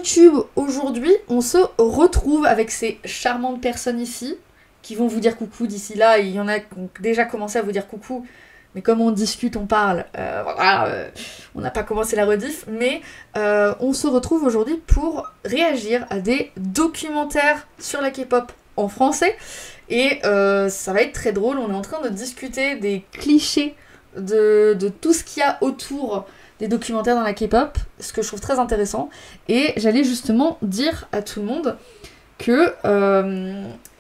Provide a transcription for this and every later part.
YouTube aujourd'hui, on se retrouve avec ces charmantes personnes ici qui vont vous dire coucou d'ici là. Il y en a qui ont déjà commencé à vous dire coucou, mais comme on discute, on parle, on n'a pas commencé la rediff, mais on se retrouve aujourd'hui pour réagir à des documentaires sur la K-pop en français. Et ça va être très drôle, on est en train de discuter des clichés de tout ce qu'il y a autour des documentaires dans la K-pop, ce que je trouve très intéressant. Et j'allais justement dire à tout le monde que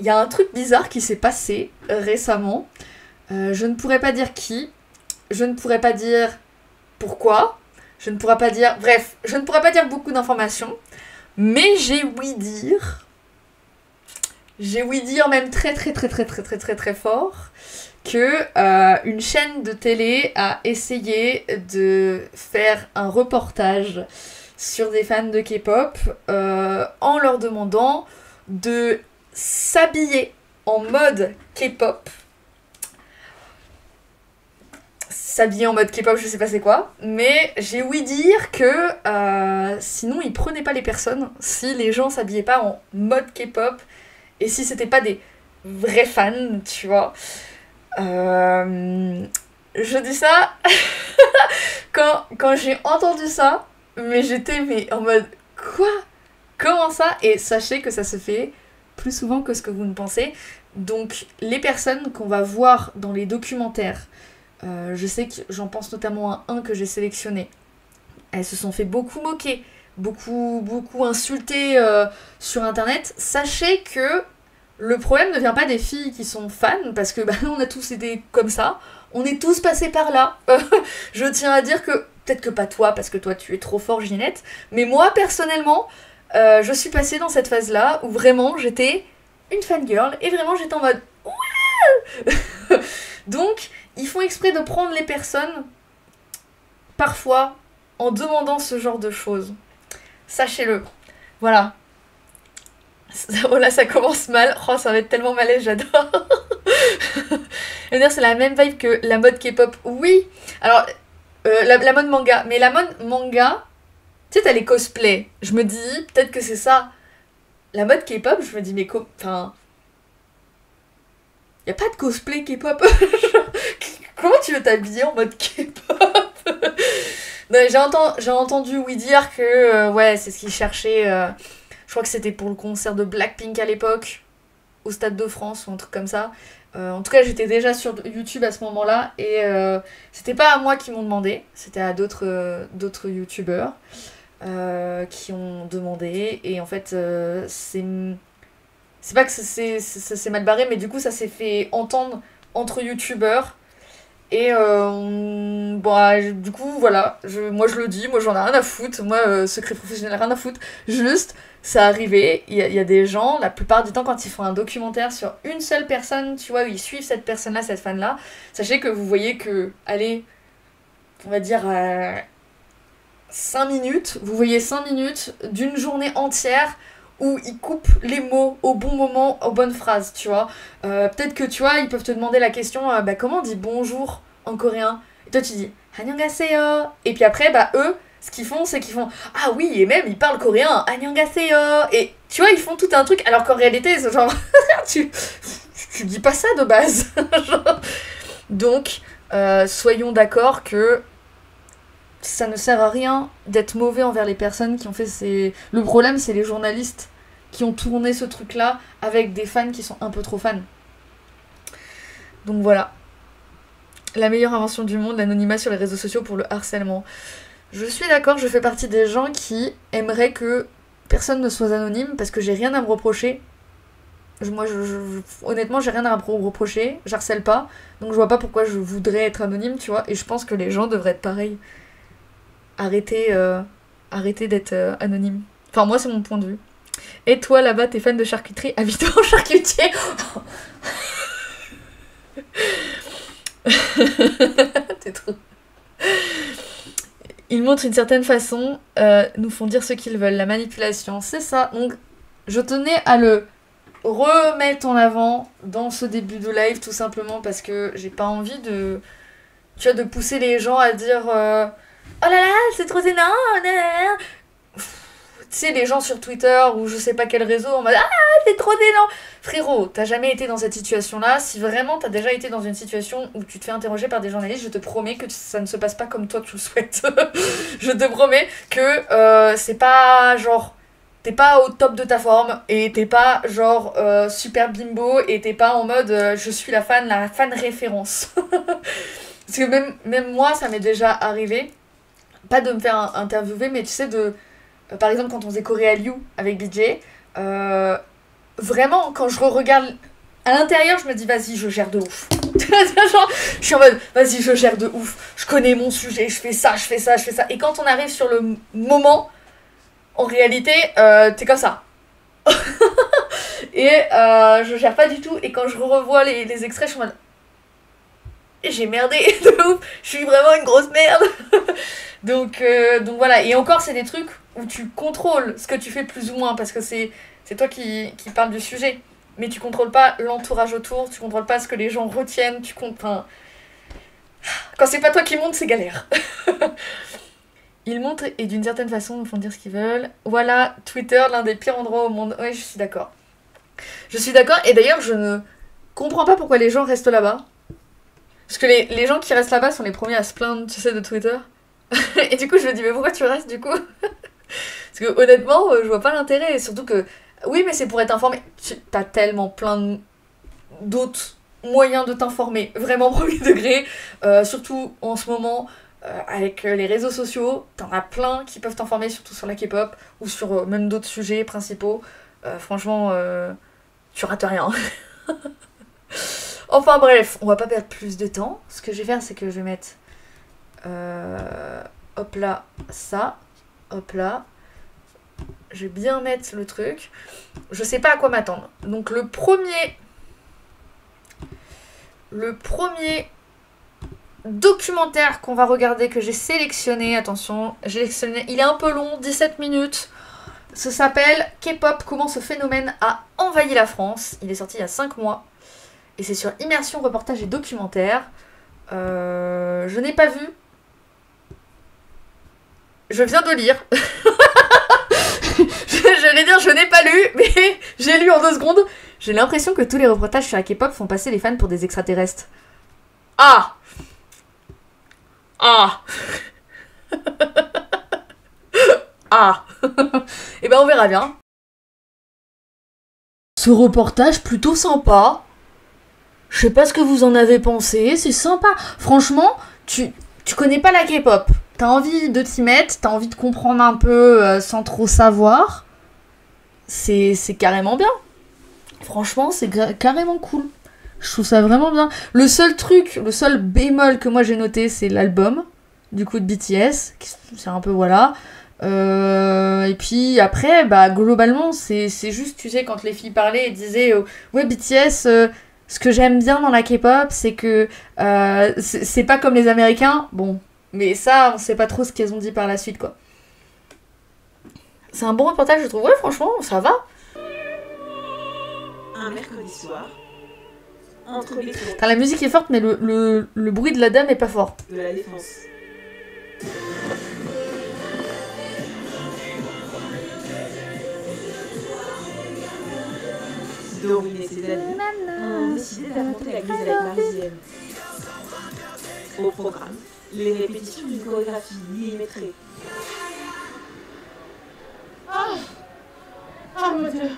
y a un truc bizarre qui s'est passé récemment. Je ne pourrais pas dire qui, je ne pourrais pas dire pourquoi, je ne pourrais pas dire... Bref, je ne pourrais pas dire beaucoup d'informations, mais j'ai ouï dire même très fort que une chaîne de télé a essayé de faire un reportage sur des fans de K-pop en leur demandant de s'habiller en mode K-pop. S'habiller en mode K-pop, je sais pas c'est quoi, mais j'ai ouï dire que sinon ils prenaient pas les personnes si les gens s'habillaient pas en mode K-pop et si c'était pas des vrais fans, tu vois. Je dis ça quand j'ai entendu ça, mais j'étais en mode quoi? Comment ça? Et sachez que ça se fait plus souvent que ce que vous ne pensez. Donc les personnes qu'on va voir dans les documentaires, je sais que j'en pense notamment à un que j'ai sélectionné, elles se sont fait beaucoup moquer, beaucoup insulter sur internet. Sachez que le problème ne vient pas des filles qui sont fans, parce que on a tous été comme ça, on est tous passés par là. Je tiens à dire que, peut-être que pas toi, parce que toi tu es trop fort Ginette, mais moi personnellement, je suis passée dans cette phase-là où vraiment j'étais une fangirl, et vraiment j'étais en mode ouais. Donc, ils font exprès de prendre les personnes, parfois, en demandant ce genre de choses. Sachez-le. Voilà. Oh là, ça commence mal. Oh, ça va être tellement malaise, j'adore. Et d'ailleurs, c'est la même vibe que la mode K-pop. Oui. Alors, la mode manga. Mais la mode manga, tu sais, t'as les cosplays. Je me dis, peut-être que c'est ça. La mode K-pop, je me dis, mais enfin... Y a pas de cosplay K-pop. Comment tu veux t'habiller en mode K-pop? J'ai entendu oui dire que, ouais, c'est ce qu'ils cherchaient... Je crois que c'était pour le concert de Blackpink à l'époque, au Stade de France ou un truc comme ça. En tout cas, j'étais déjà sur YouTube à ce moment-là et c'était pas à moi qu'ils m'ont demandé, c'était à d'autres YouTubeurs qui ont demandé. Et en fait, c'est pas que ça s'est mal barré, mais du coup, ça s'est fait entendre entre YouTubeurs. Et du coup, voilà, moi je le dis, moi j'en ai rien à foutre, moi secret professionnel, rien à foutre. Juste, ça arrivait, il y a des gens, la plupart du temps quand ils font un documentaire sur une seule personne, tu vois, où ils suivent cette personne-là, cette fan-là, sachez que vous voyez que, allez, on va dire 5 minutes, vous voyez 5 minutes d'une journée entière où ils coupent les mots au bon moment, aux bonnes phrases, tu vois. Peut-être que, tu vois, ils peuvent te demander la question, comment on dit bonjour en coréen? Et toi, tu dis annyeonghaseyo. Et puis après, eux, ce qu'ils font, c'est qu'ils font ah oui, et même, ils parlent coréen, annyeonghaseyo. Et tu vois, ils font tout un truc, alors qu'en réalité, c'est genre, tu dis pas ça de base. Genre. Donc, soyons d'accord que ça ne sert à rien d'être mauvais envers les personnes qui ont fait ces... Le problème, c'est les journalistes qui ont tourné ce truc-là avec des fans qui sont un peu trop fans. Donc voilà. La meilleure invention du monde, l'anonymat sur les réseaux sociaux pour le harcèlement. Je suis d'accord, je fais partie des gens qui aimeraient que personne ne soit anonyme parce que j'ai rien à me reprocher. Honnêtement, j'ai rien à me reprocher, j'harcèle pas, donc je vois pas pourquoi je voudrais être anonyme, tu vois, et je pense que les gens devraient être pareils. Arrêtez d'être anonyme. Enfin, moi, c'est mon point de vue. Et toi, là-bas, t'es fan de charcuterie? Habite en charcutier. T'es trop... Ils montrent une certaine façon, nous font dire ce qu'ils veulent. La manipulation, c'est ça. Donc, je tenais à le remettre en avant dans ce début de live, tout simplement parce que j'ai pas envie de... Tu vois, de pousser les gens à dire... oh là là, c'est trop énorme. sais, les gens sur Twitter ou je sais pas quel réseau, on m'a dit ah, t'es trop délant. Frérot, t'as jamais été dans cette situation-là. Si vraiment t'as déjà été dans une situation où tu te fais interroger par des journalistes, je te promets que ça ne se passe pas comme toi tu le souhaites. Je te promets que c'est pas genre. T'es pas au top de ta forme et t'es pas genre super bimbo et t'es pas en mode je suis la fan référence. Parce que même moi, ça m'est déjà arrivé, pas de me faire interviewer, mais tu sais, par exemple, quand on faisait Korealiu avec BJ, vraiment, quand je regarde à l'intérieur, je me dis, vas-y, je gère de ouf. Genre, je suis en mode, vas-y, je gère de ouf. Je connais mon sujet, je fais ça, je fais ça, je fais ça. Et quand on arrive sur le moment, en réalité, t'es comme ça. Et je gère pas du tout. Et quand je revois les extraits, je suis en mode, j'ai merdé de ouf. Je suis vraiment une grosse merde. donc voilà. Et encore, c'est des trucs où tu contrôles ce que tu fais plus ou moins. Parce que c'est toi qui parles du sujet. Mais tu contrôles pas l'entourage autour. Tu contrôles pas ce que les gens retiennent. Enfin, quand c'est pas toi qui monte, c'est galère. Ils montrent et d'une certaine façon, ils font dire ce qu'ils veulent. Voilà, Twitter, l'un des pires endroits au monde. Ouais, je suis d'accord. Je suis d'accord. Et d'ailleurs, je ne comprends pas pourquoi les gens restent là-bas. Parce que les gens qui restent là-bas sont les premiers à se plaindre, tu sais, de Twitter. Et du coup, je me dis, mais pourquoi tu restes, du coup? Parce que honnêtement, je vois pas l'intérêt. Et surtout que, oui, mais c'est pour être informé. T'as tellement plein d'autres moyens de t'informer. Vraiment, premier degré. Surtout en ce moment, avec les réseaux sociaux, t'en as plein qui peuvent t'informer, surtout sur la K-pop, ou sur même d'autres sujets principaux. Franchement, tu rates rien. Enfin bref, on va pas perdre plus de temps. Ce que je vais faire, c'est que je vais mettre hop là, ça, hop là. Je vais bien mettre le truc. Je sais pas à quoi m'attendre. Donc le premier documentaire qu'on va regarder, que j'ai sélectionné, attention, j'ai sélectionné, il est un peu long, 17 minutes. Ça s'appelle K-pop, comment ce phénomène a envahi la France. Il est sorti il y a 5 mois. Et c'est sur Immersion, reportage et documentaire. Je n'ai pas vu. Je viens de lire. J'allais dire je n'ai pas lu, mais j'ai lu en 2 secondes. J'ai l'impression que tous les reportages sur la K-pop font passer les fans pour des extraterrestres. Ah. Ah. Ah. Et ben on verra bien. Ce reportage plutôt sympa. Je sais pas ce que vous en avez pensé, c'est sympa. Franchement, tu connais pas la K-pop. T'as envie de t'y mettre, t'as envie de comprendre un peu sans trop savoir. C'est carrément bien. Franchement, c'est carrément cool. Je trouve ça vraiment bien. Le seul bémol que moi j'ai noté, c'est l'album, du coup, de BTS. C'est un peu, voilà. Et puis après, bah, globalement, c'est juste, tu sais, quand les filles parlaient et disaient ouais, BTS, ce que j'aime bien dans la K-pop, c'est que c'est pas comme les Américains. Bon, mais ça, on sait pas trop ce qu'elles ont dit par la suite, quoi. C'est un bon reportage, je trouve. Ouais, franchement, ça va. Un mercredi soir, entre les tours Enfin, la musique est forte, mais le bruit de la dame est pas fort. de la Défense. Dorine et ses amis ont décidé d'affronter la crise avec Marisienne. Au programme, les répétitions d'une chorégraphie millimétrée. Oh mon dieu.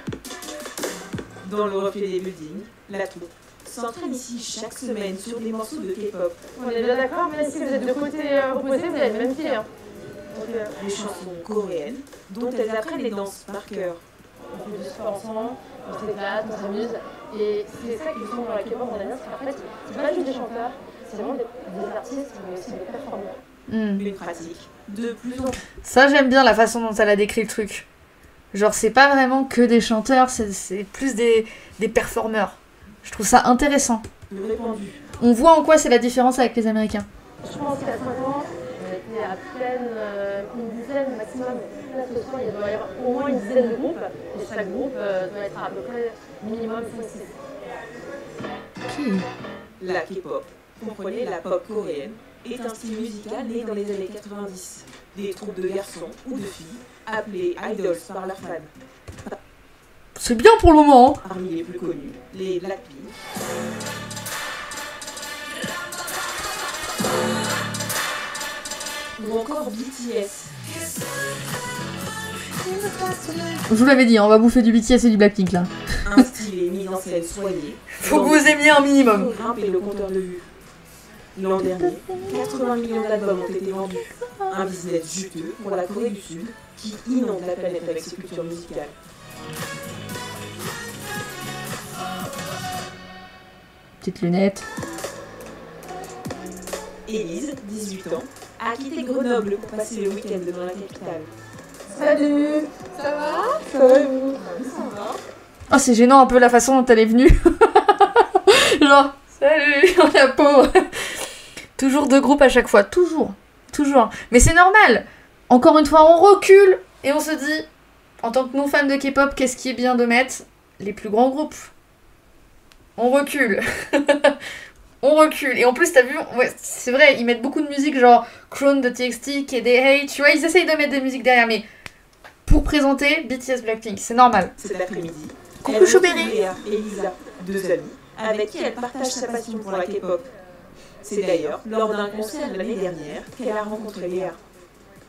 Dans le reflet des buildings, la troupe s'entraîne ici chaque semaine sur des morceaux de K-pop. On est bien d'accord, mais si vous êtes de côté opposé, vous avez le même pied. Hein. Donc, Des chansons coréennes dont elles apprennent les danses par cœur. on fait du sport ensemble, on s'éclate, on s'amuse. Et c'est ça qui est souvent dans la K-pop, on aime bien, c'est qu'en fait, c'est pas juste des chanteurs, c'est vraiment des artistes, mais aussi des performeurs. Une pratique de plus en plus Ça, j'aime bien la façon dont elle a décrit le truc. Genre, c'est pas vraiment que des chanteurs, c'est plus des performeurs. Je trouve ça intéressant. répandue. On voit en quoi c'est la différence avec les Américains. Je pense qu'à 5 ans, on était à peine une dizaine maximum. Là, ce soir, il doit y avoir au moins une dizaine de groupes. Et chaque groupe doit être à peu près minimum 5-6. Ok. La K-pop, comprenez la pop coréenne, est un style musical né dans les années 90. des troupes de garçons ou de filles appelées idols par leurs fans. C'est bien pour le moment. Hein. Parmi les plus connus, les Blackpink, ou encore BTS. Je vous l'avais dit, on va bouffer du BTS et du Blackpink là. Un style et mise en scène soigné. Faut que vous aimiez un minimum. Pour grimper le compteur de vues. L'an dernier, 80 millions d'albums ont été vendus. Un business juteux pour la Corée du Sud qui inonde la planète avec ses cultures musicales. Petite lunette. Élise, 18 ans, a quitté Grenoble pour passer le week-end dans la capitale. Salut. Ça va? Ça va et vous? Oui, ça va. Oh, c'est gênant un peu la façon dont elle est venue. Genre, salut, la pauvre. Toujours deux groupes à chaque fois, toujours. Mais c'est normal. Encore une fois, on recule et on se dit, en tant que non-fan de K-pop, qu'est-ce qui est bien de mettre les plus grands groupes? On recule. On recule. Et en plus, t'as vu, ouais, c'est vrai, ils mettent beaucoup de musique, genre Clone de TXT, KDA, tu vois, ils essayent de mettre des musiques derrière, mais pour présenter BTS Blackpink, c'est normal. Cet après-midi, Coucou Chobéry. Léa et Lisa, deux amies, avec qui elle partage sa passion pour la K-pop. C'est d'ailleurs lors d'un concert l'année dernière qu'elle a rencontré Léa.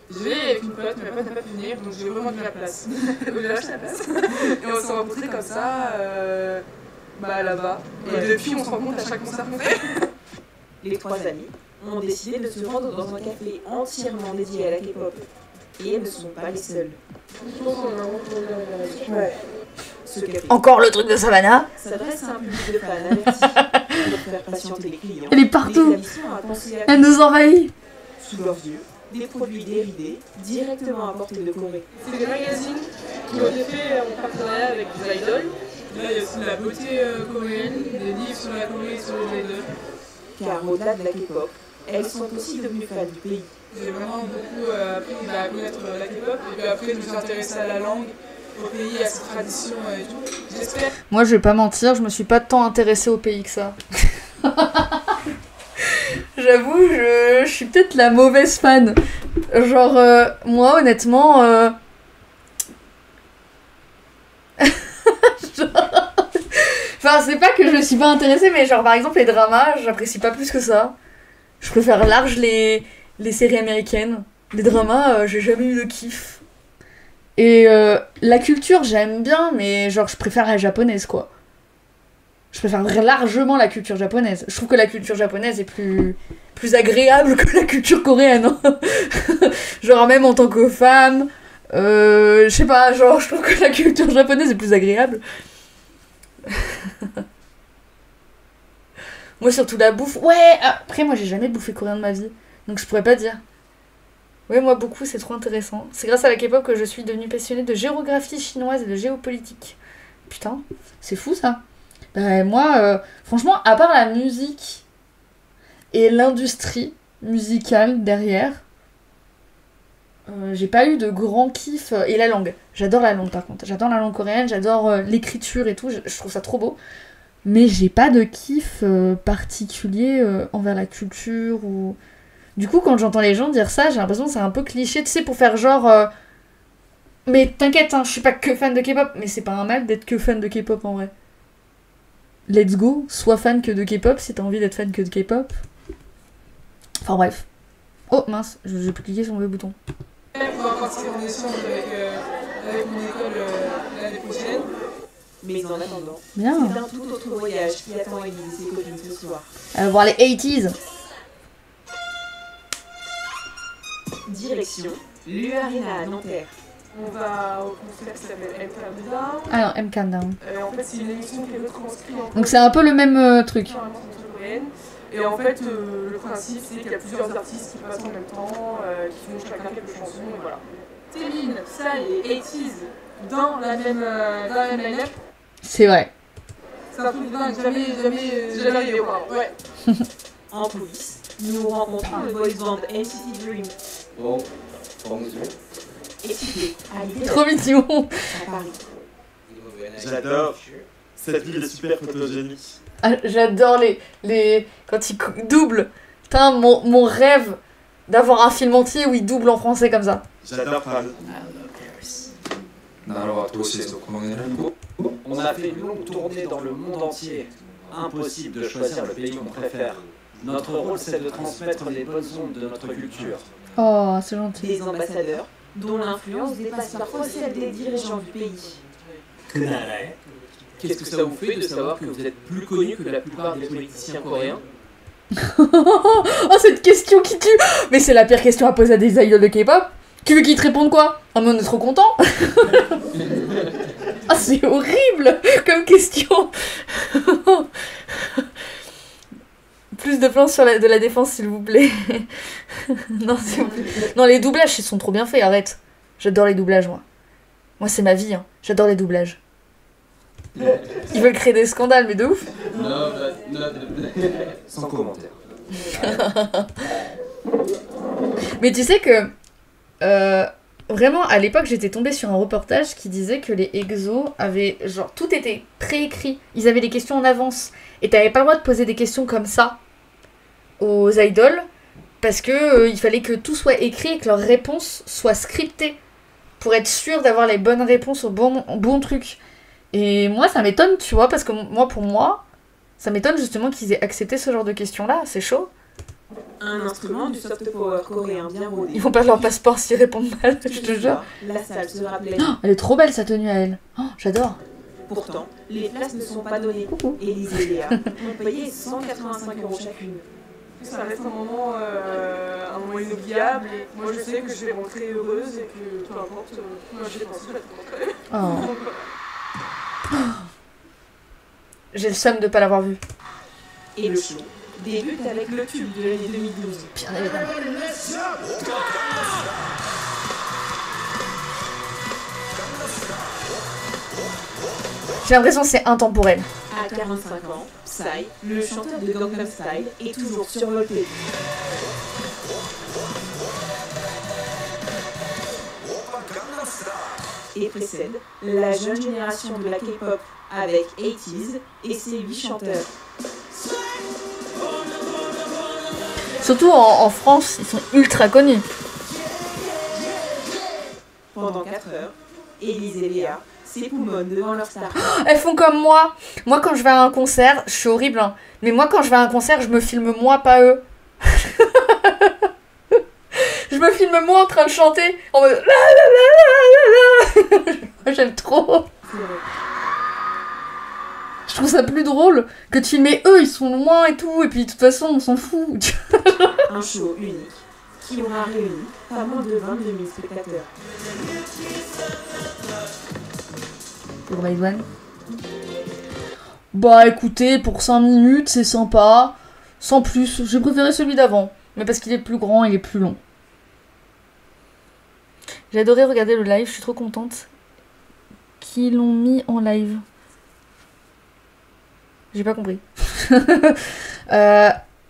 Je vais avec une pote, ma pote n'a pas pu venir, donc j'ai vraiment de la place. J'ai lâché la place. Et on s'est rencontrés comme ça, là-bas. Et depuis, on se rencontre à chaque concert qu'on fait. Les trois amies ont décidé de se rendre dans un café entièrement dédié à la K-pop. Et elles ne sont pas les seules. Je pense qu'on a rencontré Ouais. Ce café Encore le truc de Savannah. s'adresse à un public de fans avertis pour faire patienter les clients. Elle est partout. Les habitués ont pensé à Elle nous envahit. sous leurs yeux des produits dérivés directement importés de Corée. C'est des magazines qui ont été faits en partenariat avec des idoles. Là, il y a aussi de la beauté coréenne, des livres sur la Corée et sur les idoles. Car au-delà de la K-pop, elles sont aussi devenues fans du pays. J'ai vraiment beaucoup appris à connaître la K-pop. Et puis après, je me suis intéressée à la langue, au pays, à ses traditions et tout. J'espère. Moi, je vais pas mentir, je me suis pas tant intéressée au pays que ça. J'avoue, je suis peut-être la mauvaise fan. Genre, moi, honnêtement... Enfin, c'est pas que je me suis pas intéressée, mais genre, par exemple, les dramas, j'apprécie pas plus que ça. Je préfère large les séries américaines. Les dramas, j'ai jamais eu de kiff. Et la culture, j'aime bien, mais genre, je préfère la japonaise, quoi. Je préfère largement la culture japonaise. Je trouve que la culture japonaise est plus agréable que la culture coréenne. Hein. Genre, même en tant que femme, je sais pas, genre, je trouve que la culture japonaise est plus agréable. Moi, surtout la bouffe. Ouais, après, moi, j'ai jamais bouffé coréen de ma vie. Donc, je pourrais pas dire. Ouais, moi, beaucoup, c'est trop intéressant. C'est grâce à la K-pop que je suis devenue passionnée de géographie chinoise et de géopolitique. Putain, c'est fou, ça. Bah, moi, franchement, à part la musique et l'industrie musicale derrière, j'ai pas eu de grand kiff. Et la langue. J'adore la langue, par contre. J'adore la langue coréenne, j'adore l'écriture et tout. Je trouve ça trop beau. Mais j'ai pas de kiff particulier envers la culture ou... Du coup, quand j'entends les gens dire ça, j'ai l'impression que c'est un peu cliché, tu sais, pour faire genre... Mais t'inquiète, hein, je suis pas que fan de K-pop, mais c'est pas un mal d'être que fan de K-pop en vrai. Let's go, sois fan que de K-pop si t'as envie d'être fan que de K-pop. Enfin bref. Oh mince, j'ai pu cliquer sur le mauvais bouton. On va partir en échange avec mon école l'année prochaine. Mais en attendant, Bien. c'est un tout autre voyage qui attend Élise et ses copines ce soir. Voir les 80s. Direction l'U Arena à Nanterre. On va au concert qui s'appelle M Countdown. Ah non, M Countdown. En fait, c'est une émission qui est retranscrite en Donc c'est un peu le même truc. coréenne. Et en fait, le principe, c'est qu'il y a plusieurs artistes qui passent en même temps, qui font chacun quelques chansons, et voilà. Téline, ça et 80s dans la même line-up, C'est vrai. c'est un truc dingue, jamais arrivé auparavant. Ouais. En coulisses, nous rencontrons le boys band NCT Dream, Bon, bonjour. équipé à l'idée Trop mignon. à Paris. J'adore. Cette ville est super photogénique. Ah, j'adore les... Quand ils doublent. Putain, mon rêve, d'avoir un film entier où il double en français comme ça. J'adore Paris. On a fait une longue tournée dans le monde entier. Impossible de choisir le pays qu'on préfère. Notre rôle, c'est de transmettre les bonnes ondes de notre culture. Oh, c'est gentil. Les ambassadeurs, dont l'influence dépasse parfois celle des dirigeants du pays. Qu'est-ce que ça vous fait de savoir que vous êtes plus connu que la plupart des politiciens coréens? Oh, cette question qui tue. Mais c'est la pire question à poser à des idoles de K-pop. Tu veux qu'ils te répondent quoi? Ah mais on est trop contents. Ah c'est horrible comme question. Plus de plans sur de la défense s'il vous plaît. Non, s'il vous plaît. Non, les doublages ils sont trop bien faits, arrête. J'adore les doublages moi. Moi c'est ma vie, hein. J'adore les doublages. Ils veulent créer des scandales mais de ouf. Sans commentaire. Mais tu sais que vraiment à l'époque j'étais tombée sur un reportage qui disait que les EXO avaient genre tout était préécrit, ils avaient les questions en avance et t'avais pas le droit de poser des questions comme ça aux idoles parce que il fallait que tout soit écrit et que leurs réponses soient scriptées pour être sûr d'avoir les bonnes réponses au bon truc. Et moi ça m'étonne, tu vois, parce que pour moi ça m'étonne justement qu'ils aient accepté ce genre de questions là, c'est chaud. Un instrument du soft power coréen bien rodé. Ils vont perdre leur passeport s'ils répondent mal, je te jure. La salle se rappelait. Oh, elle est trop belle sa tenue à elle. Oh, j'adore. Pourtant, les places ne sont pas données. Élise et Léa ont payé 185 € chacune. Ça reste un moment inoubliable. Et moi, je sais que je vais rentrer heureuse et que peu importe, moi j'ai pensé, je vais rentrer. Oh. J'ai le seum de pas l'avoir vu. Et le show débute avec le tube de l'année 2012. Bien évidemment. J'ai l'impression que c'est intemporel. À 45 ans, Psy, le chanteur de Gangnam Style, est toujours survolté. Et précède la jeune génération de la K-pop avec 80s et ses 8 chanteurs. Surtout en France, ils sont ultra connus. Pendant 4 heures, Élise et Léa s'époumonnent devant leur star. Elles font comme moi. Moi, quand je vais à un concert, je suis horrible, hein. Mais moi, quand je vais à un concert, je me filme moi, pas eux. Je me filme moi en train de chanter en mode la la la la la la. Moi, j'aime trop. Je trouve ça plus drôle que de filmer eux, ils sont loin et tout, et puis de toute façon, on s'en fout. Un show unique qui aura réuni pas moins de 22 000 spectateurs. Pour Maïdouane. Bah écoutez, pour 5 minutes, c'est sympa. Sans plus, j'ai préféré celui d'avant. Mais parce qu'il est plus grand, il est plus long. J'ai adoré regarder le live, je suis trop contente qu'ils l'ont mis en live. J'ai pas compris.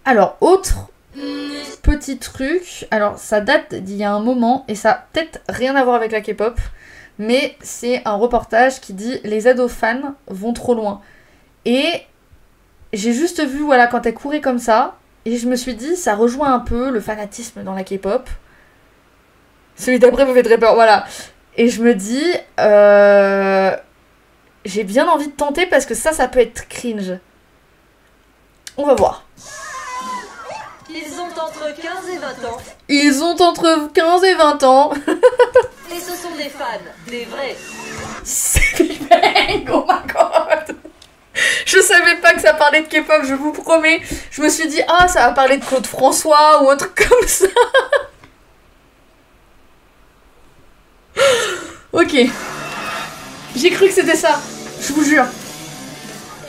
Alors, autre petit truc. Alors, ça date d'il y a un moment et ça a peut-être rien à voir avec la K-pop. Mais c'est un reportage qui dit « Les ados fans vont trop loin ». Et j'ai juste vu, voilà, quand elle courait comme ça. Et je me suis dit, ça rejoint un peu le fanatisme dans la K-pop. Celui d'après me fait très peur, voilà. Et je me dis... j'ai bien envie de tenter parce que ça peut être cringe. On va voir. Ils ont entre 15 et 20 ans. Ils ont entre 15 et 20 ans. Et ce sont des fans, des vrais. C'est Big Bang, oh my god. Je savais pas que ça parlait de K-pop, je vous promets. Je me suis dit, ah, ça va parler de Claude François ou un truc comme ça. Ok. J'ai cru que c'était ça, je vous jure.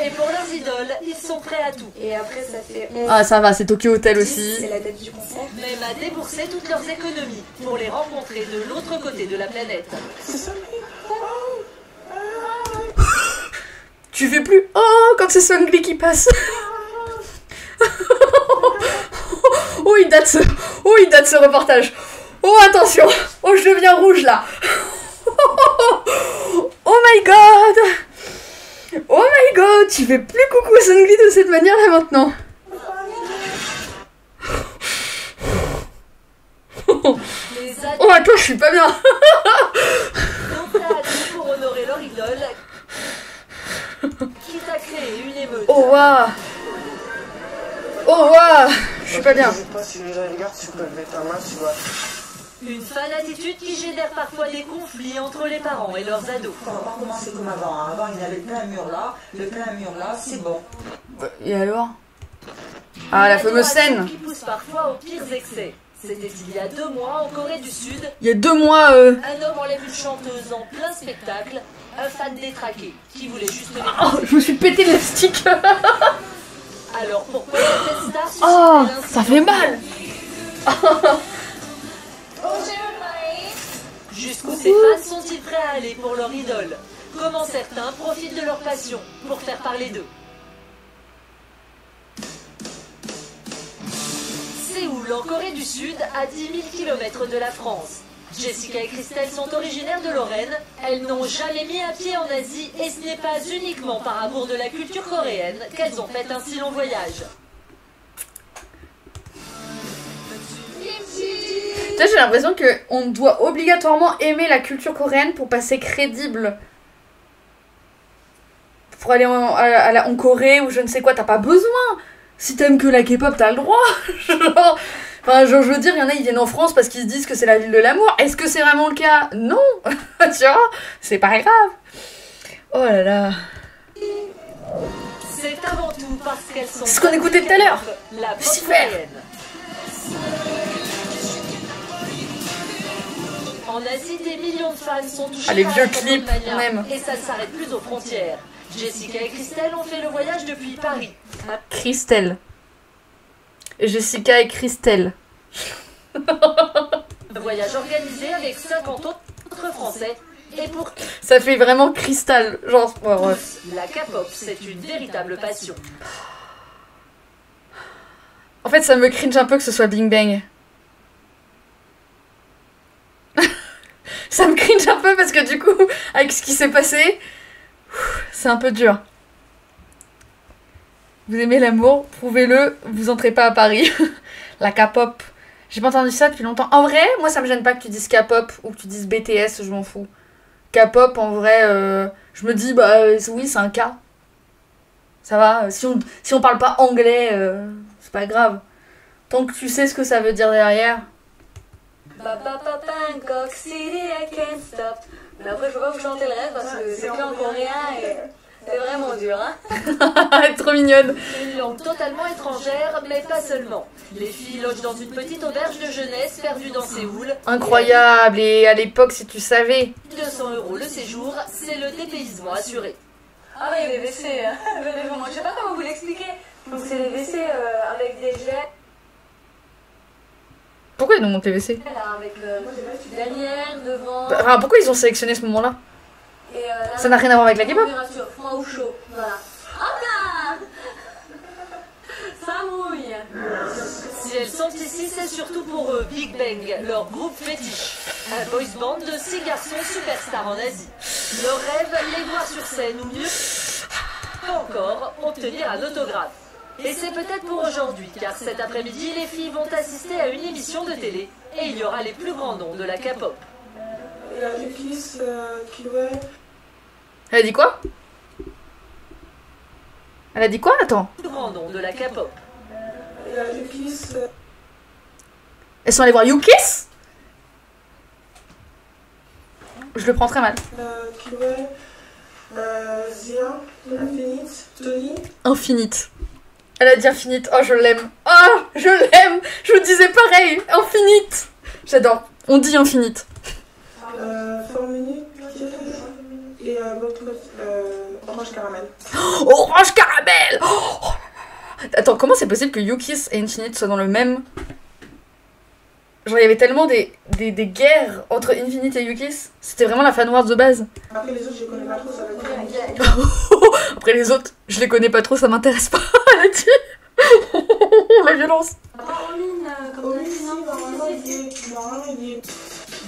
Et pour leurs idoles, ils sont prêts à tout. Et après, ça fait 11. Ah, ça va, c'est Tokyo Hotel aussi. C'est la date du concert. Même à débourser toutes leurs économies pour les rencontrer de l'autre côté de la planète. Tu fais plus oh quand c'est Sungli qui passe. Oh il date ce reportage. Oh attention. Oh je deviens rouge là. Oh my god. Oh my god. Tu fais plus coucou Sungli de cette manière là maintenant. suis pas bien. Donc prêts à tout pour honorer leur idole, quitte à créer une émeute. Oh waouh. Oh waouh. Je suis pas bien. Si les gens regardent, tu peux mettre ta main, tu vois. Une fan-attitude qui génère parfois des conflits entre les parents et leurs ados. On va pas commencer comme avant. Avant, il y avait plein mur là. Le plein mur là, c'est bon. Et alors? Ah, la fameuse scène. Qui pousse parfois aux pires excès. C'était il y a 2 mois en Corée du Sud. Il y a 2 mois. Un homme enlève une chanteuse en plein spectacle. Un fan détraqué qui voulait juste. Oh, je me suis pété le stick. Alors pourquoi cette star suscite Oh, l'incident? ça fait mal. Jusqu'où ces fans sont-ils prêts à aller pour leur idole? Comment certains profitent de leur passion pour faire parler d'eux? Séoul, en Corée du Sud, à 10 000 km de la France. Jessica et Christelle sont originaires de Lorraine. Elles n'ont jamais mis un pied en Asie et ce n'est pas uniquement par amour de la culture coréenne qu'elles ont fait un si long voyage. J'ai l'impression qu'on doit obligatoirement aimer la culture coréenne pour passer crédible. Pour aller en Corée ou je ne sais quoi, t'as pas besoin. Si t'aimes que la K-pop, t'as le droit. Genre, enfin, je veux dire, il y en a, ils viennent en France parce qu'ils se disent que c'est la ville de l'amour. Est-ce que c'est vraiment le cas? Non. Tu vois, c'est pas grave. Oh là là. C'est avant tout parce qu'elles sont... C'est ce qu'on écoutait tout à l'heure. La pop Lucifer. coréenne. En Asie, des millions de fans sont touchés Ah, les par vieux la clips, K-pop on aime. et ça ne s'arrête plus aux frontières. Jessica et Christelle ont fait le voyage depuis Paris. Christelle. Jessica et Christelle. Un voyage organisé avec 50 autres Français. Et pour Ça fait vraiment cristal. Genre, ouais. la K-pop, c'est une véritable passion. En fait, ça me cringe un peu que ce soit Bing Bang. Ça me cringe un peu parce que du coup, avec ce qui s'est passé, c'est un peu dur. Vous aimez l'amour, prouvez-le, vous entrez pas à Paris. La K-pop. J'ai pas entendu ça depuis longtemps. En vrai, moi ça me gêne pas que tu dises K-pop ou que tu dises BTS, je m'en fous. K-pop, en vrai, je me dis, bah oui, c'est un K. Ça va, si on parle pas anglais, c'est pas grave. Tant que tu sais ce que ça veut dire derrière. Bangkok City, I can't stop. Mais après, je peux pas vous chanter le reste parce que c'est que en coréen et c'est vraiment dur, hein. Elle est trop mignonne. Une langue totalement étrangère, mais pas seulement. Les filles logent dans une petite auberge de jeunesse perdue dans Séoul. Incroyable, et à l'époque, si tu savais. 200 € le séjour, c'est le dépaysement assuré. Ah oui, les WC, je sais pas comment vous l'expliquer. Donc c'est les WC avec des jets. Pourquoi ils nous montent les WC? Là, avec derrière, devant. Enfin, pourquoi ils ont sélectionné ce moment-là? Et là, Ça n'a rien à voir avec la K-pop? température, froid ou chaud, voilà. Hop là. Ça mouille. Si elles sont ici, c'est surtout pour eux, Big Bang, leur groupe fétiche. Un boys band de 6 garçons superstars en Asie. Leur rêve, les voir sur scène ou mieux encore, obtenir un autographe. Et c'est peut-être pour aujourd'hui, car cet après-midi, les filles vont assister à une émission de télé et il y aura les plus grands noms de la K-pop. Il y a Yukis, Kiloé. Elle a dit quoi? Elle a dit quoi? Attends. Les plus grands noms de la K-pop. Il y a Yukis. Elles sont allées voir Yukis? Je le prends très mal. Kiloé. Zia. Infinite. Tony. Infinite. Elle a dit Infinite. Oh, je l'aime. Oh, je l'aime. Je vous disais pareil. Infinite. J'adore. On dit Infinite. Formini. Et Orange Caramel. Orange Caramel. Oh. Attends, comment c'est possible que Yukis et Infinite soient dans le même... Genre, il y avait tellement des guerres entre Infinite et Yukis. C'était vraiment la fan wars de base. Après les autres, je les connais pas trop, ça va être... Après les autres, je les connais pas trop, ça m'intéresse pas. Elle a dit. La violence.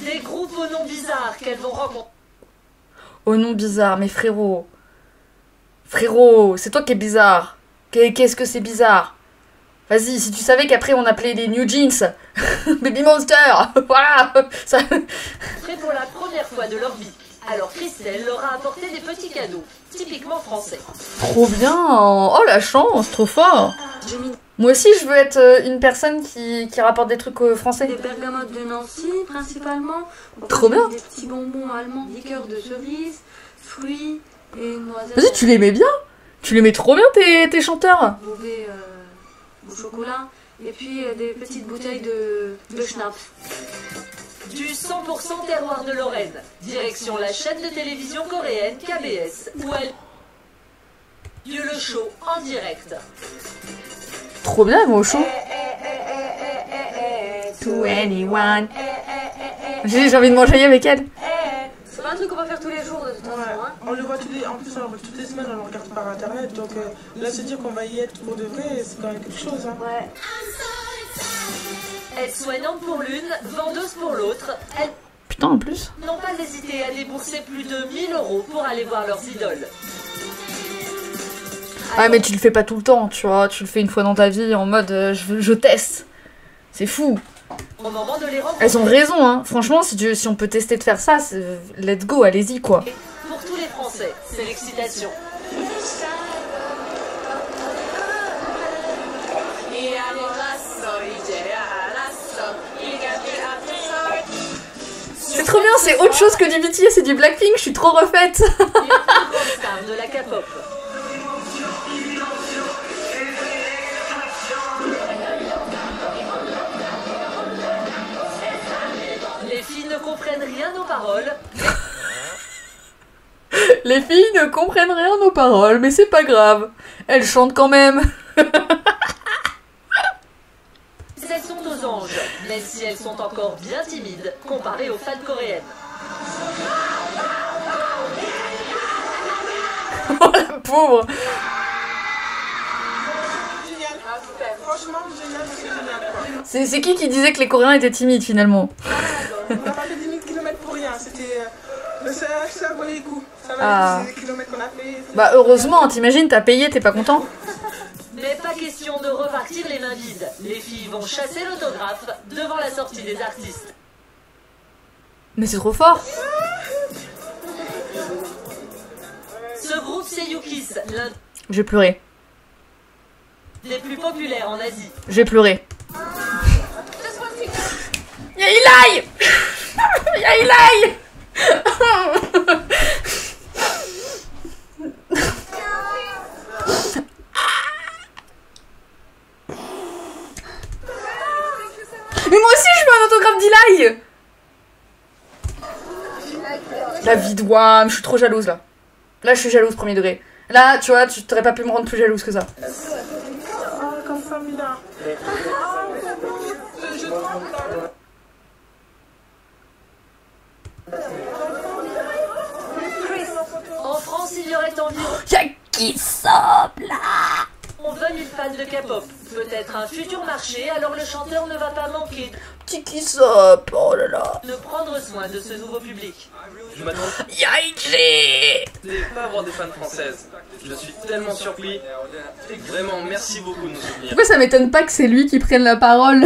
Des groupes au nom bizarre qu'elles vont rencontrer. Au nom bizarre, mais frérot. Frérot, c'est toi qui es bizarre. Qu'est-ce que c'est bizarre? Vas-y, si tu savais qu'après on appelait les New Jeans Baby Monster. Voilà ça... Prêts pour la première fois de leur vie. Alors Christelle leur a apporté des petits cadeaux, typiquement français. Trop bien. Oh la chance, trop fort. Moi aussi je veux être une personne qui rapporte des trucs français. Des bergamotes de Nancy principalement. Trop bien. Des petits bonbons allemands, liqueur de cerise, fruits et noisettes. Vas-y, tu les mets bien. Tu les mets trop bien tes chanteurs. Bobé au chocolat. Et puis des petites bouteilles de schnapps. Du 100% terroir de Lorraine. Direction la chaîne de télévision coréenne KBS, où elle lieu le show en direct. Trop bien, ils vont au show. To anyone. J'ai envie de manger avec elle. C'est pas un truc qu'on va faire tous les jours de toute façon. Hein. On le voit en plus on le voit toutes les semaines, on le regarde par internet, donc là se dire qu'on va y être pour de vrai, c'est quand même quelque chose. Hein. Ouais. Aide-soignante pour l'une, vendeuse pour l'autre, elles Putain, en plus. n'ont pas hésité à débourser plus de 1000 € pour aller voir leurs idoles. Ah mais tu le fais pas tout le temps, tu vois, tu le fais une fois dans ta vie en mode je teste. C'est fou. Au moment de les rencontrer, Elles ont raison, hein. Franchement, si on peut tester de faire ça, let's go, allez-y, quoi. pour tous les Français, c'est l'excitation. C'est trop bien, c'est autre chose que du BTS et du Blackpink, je suis trop refaite. Les plus grandes stars de la K-pop. Les filles ne comprennent rien aux paroles. Les filles ne comprennent rien aux paroles, mais c'est pas grave. Elles chantent quand même. Elles sont aux anges, même si elles sont encore bien timides comparées aux fans coréennes. Oh la pauvre. Génial. Franchement, génial, c'est génial. Quoi. C'est qui disait que les Coréens étaient timides finalement? On n'a pas fait 10 000 km pour rien, c'était. Ça valait le coup. Ça valait Ah. les kilomètres qu'on a fait. Bah heureusement, t'imagines, t'as payé, t'es pas content? Mais pas question de repartir les mains vides. Les filles vont chasser l'autographe devant la sortie des artistes. Mais c'est trop fort. Ce groupe c'est Yukis, l'un J'ai pleuré. des plus populaires en Asie. J'ai pleuré. Y'a Eli. Y'a Eli. Mais moi aussi je veux un autographe d'Eli. La vie de Wam, je suis trop jalouse là. Là je suis jalouse premier degré. Là tu vois, tu t'aurais pas pu me rendre plus jalouse que ça. Oh, comme ça, Mila. En France, il y aurait environ Y'a qui sop là? 20 000 fans de K-pop. Peut-être un futur marché, alors le chanteur ne va pas manquer Petit qui sop, oh là là. de prendre soin de ce nouveau public. Je m'attendais Y'a pas à avoir des fans françaises. Je suis tellement surpris. Vraiment, merci beaucoup de nous soutenir. Pourquoi ça m'étonne pas que c'est lui qui prenne la parole?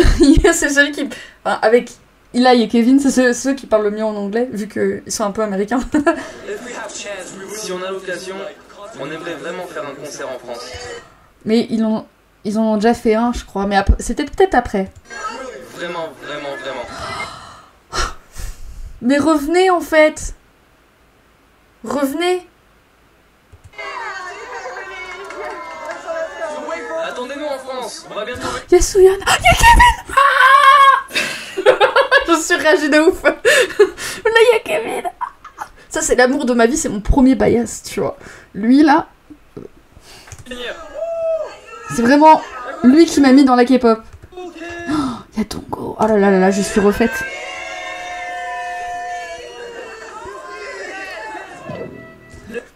C'est celui qui... Enfin, avec Eli et Kevin, c'est ceux qui parlent le mieux en anglais, vu qu'ils sont un peu américains. Si on a l'occasion, on aimerait vraiment faire un concert en France. Mais ils en ont déjà fait un, je crois. Mais c'était peut-être après. Vraiment, vraiment, vraiment. Mais revenez, en fait. Revenez. Attendez-nous en France, on va bientôt... Y'a Souyan. Ah, y'a Kevin. Ah je suis réagi de ouf. Là, y'a Kevin. Ça, c'est l'amour de ma vie, c'est mon premier bias, tu vois. Lui, là... C'est vraiment lui qui m'a mis dans la K-pop. Oh, y'a Tongo. Oh là là là là, je suis refaite.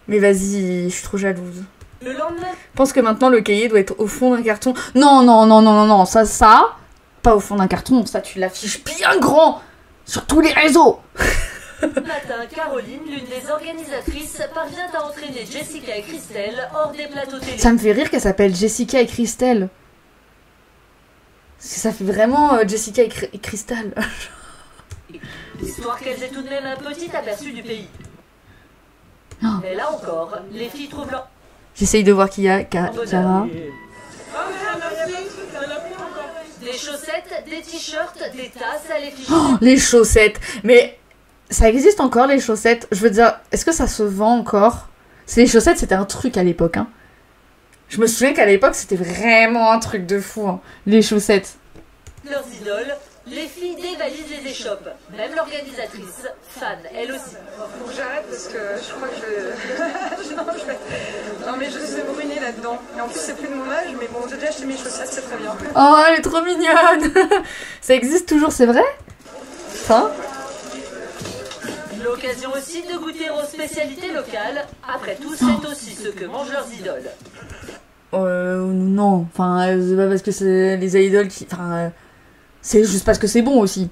Mais vas-y, je suis trop jalouse. Le lendemain, Je pense que maintenant le cahier doit être au fond d'un carton. Non, non, non, non, non, non, ça, pas au fond d'un carton, ça tu l'affiches bien grand sur tous les réseaux. matin, Caroline, l'une des organisatrices, parvient à entraîner Jessica et Christelle hors des plateaux télé. Ça me fait rire qu'elle s'appelle Jessica et Christelle. Ça fait vraiment Jessica et Crystal. Histoire qu'elles aient tout de même un petit aperçu du pays. Oh. Mais là encore, les filles trouvent leur... J'essaye de voir qui y a. Cara. Des chaussettes, des t-shirts, des tasses à l'effigie. Oh, les chaussettes. Mais ça existe encore les chaussettes? Je veux dire, est-ce que ça se vend encore? Les chaussettes, c'était un truc à l'époque. Hein. Je me souviens qu'à l'époque, c'était vraiment un truc de fou. Hein. Les chaussettes. Leurs idoles, les filles dévalisent les échoppes. Même l'organisatrice, fan, elle aussi. Faut que j'arrête parce que je crois que je vais... non mais je vais brûler là-dedans. Et en plus c'est plus de mon âge, mais bon j'ai déjà acheté mes chaussettes, c'est très bien. Oh, elle est trop mignonne. Ça existe toujours, c'est vrai? Enfin. L'occasion aussi de goûter aux spécialités locales. Après tout, c'est aussi ce que mangent leurs idoles. Non, enfin, c'est pas parce que c'est les idoles qui... Enfin, c'est juste parce que c'est bon aussi.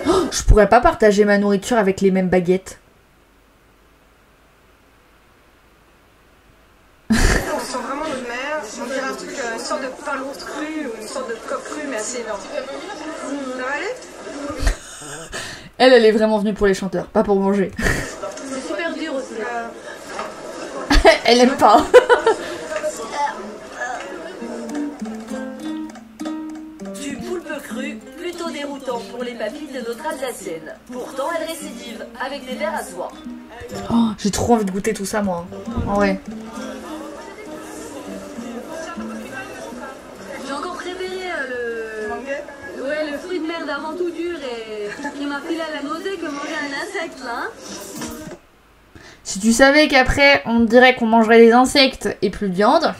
Oh, je pourrais pas partager ma nourriture avec les mêmes baguettes. On sent vraiment notre mère, on dirait un truc, une sorte de pain lourd cru ou une sorte de coque crue mais assez énorme. Ça va aller? Elle est vraiment venue pour les chanteurs, pas pour manger. C'est super dur aussi. Elle aime pas. Du poulpe cru, plutôt déroutant pour les papilles de notre Alsacienne. Pourtant, elle récidive avec des verres à soie. Oh, j'ai trop envie de goûter tout ça, moi. En vrai. J'ai encore préféré le fruit de mer d'avant tout dur et qui m'a filé à la nausée que manger un insecte là. Si tu savais qu'après, on dirait qu'on mangerait des insectes et plus de viande.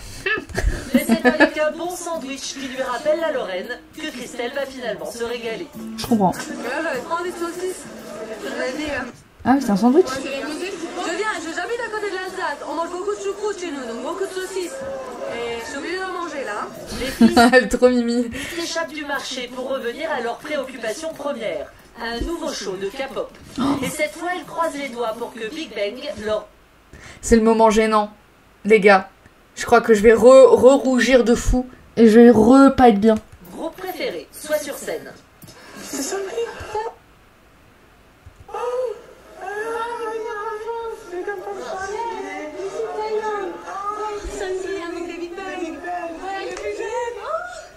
Mais c'est avec un bon sandwich qui lui rappelle la Lorraine que Christelle va finalement se régaler. Je comprends. Là, j'avais trop envie de saucisses. Ah oui, c'est un sandwich. J'habite à côté de l'Alsace. On mange beaucoup de choucroute chez nous, donc beaucoup de saucisses. Et je suis obligée d'en manger là. Les filles Elle est trop mimi. s'échappent du marché pour revenir à leur préoccupation première. Un nouveau show de K-pop. Et cette fois, elles croisent les doigts pour que Big Bang leur... C'est le moment gênant. Les gars, je crois que je vais rougir de fou. Et je vais pas être bien. Groupe préféré, soit sur scène. C'est ça le prix?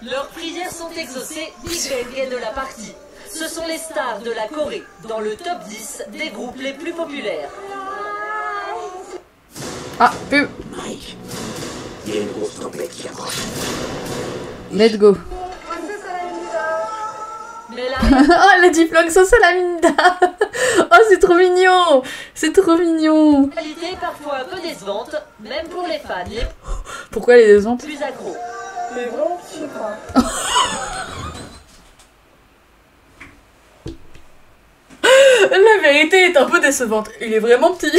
Leurs prières sont exaucées, Big Bang est de la partie. Ce sont les stars de la Corée, dans le top 10 des groupes les plus populaires. Ah, pub. Mike, il y a une grosse tempête qui approche. Let's go. Mais la Oh, elle a dit flank sauce à la minda. Oh, c'est trop mignon. C'est trop mignon. qualité est parfois un peu décevante, même pour les fans les Pourquoi elle est décevante? plus accros. Il est vraiment petit, quoi. La vérité est un peu décevante. Il est vraiment petit.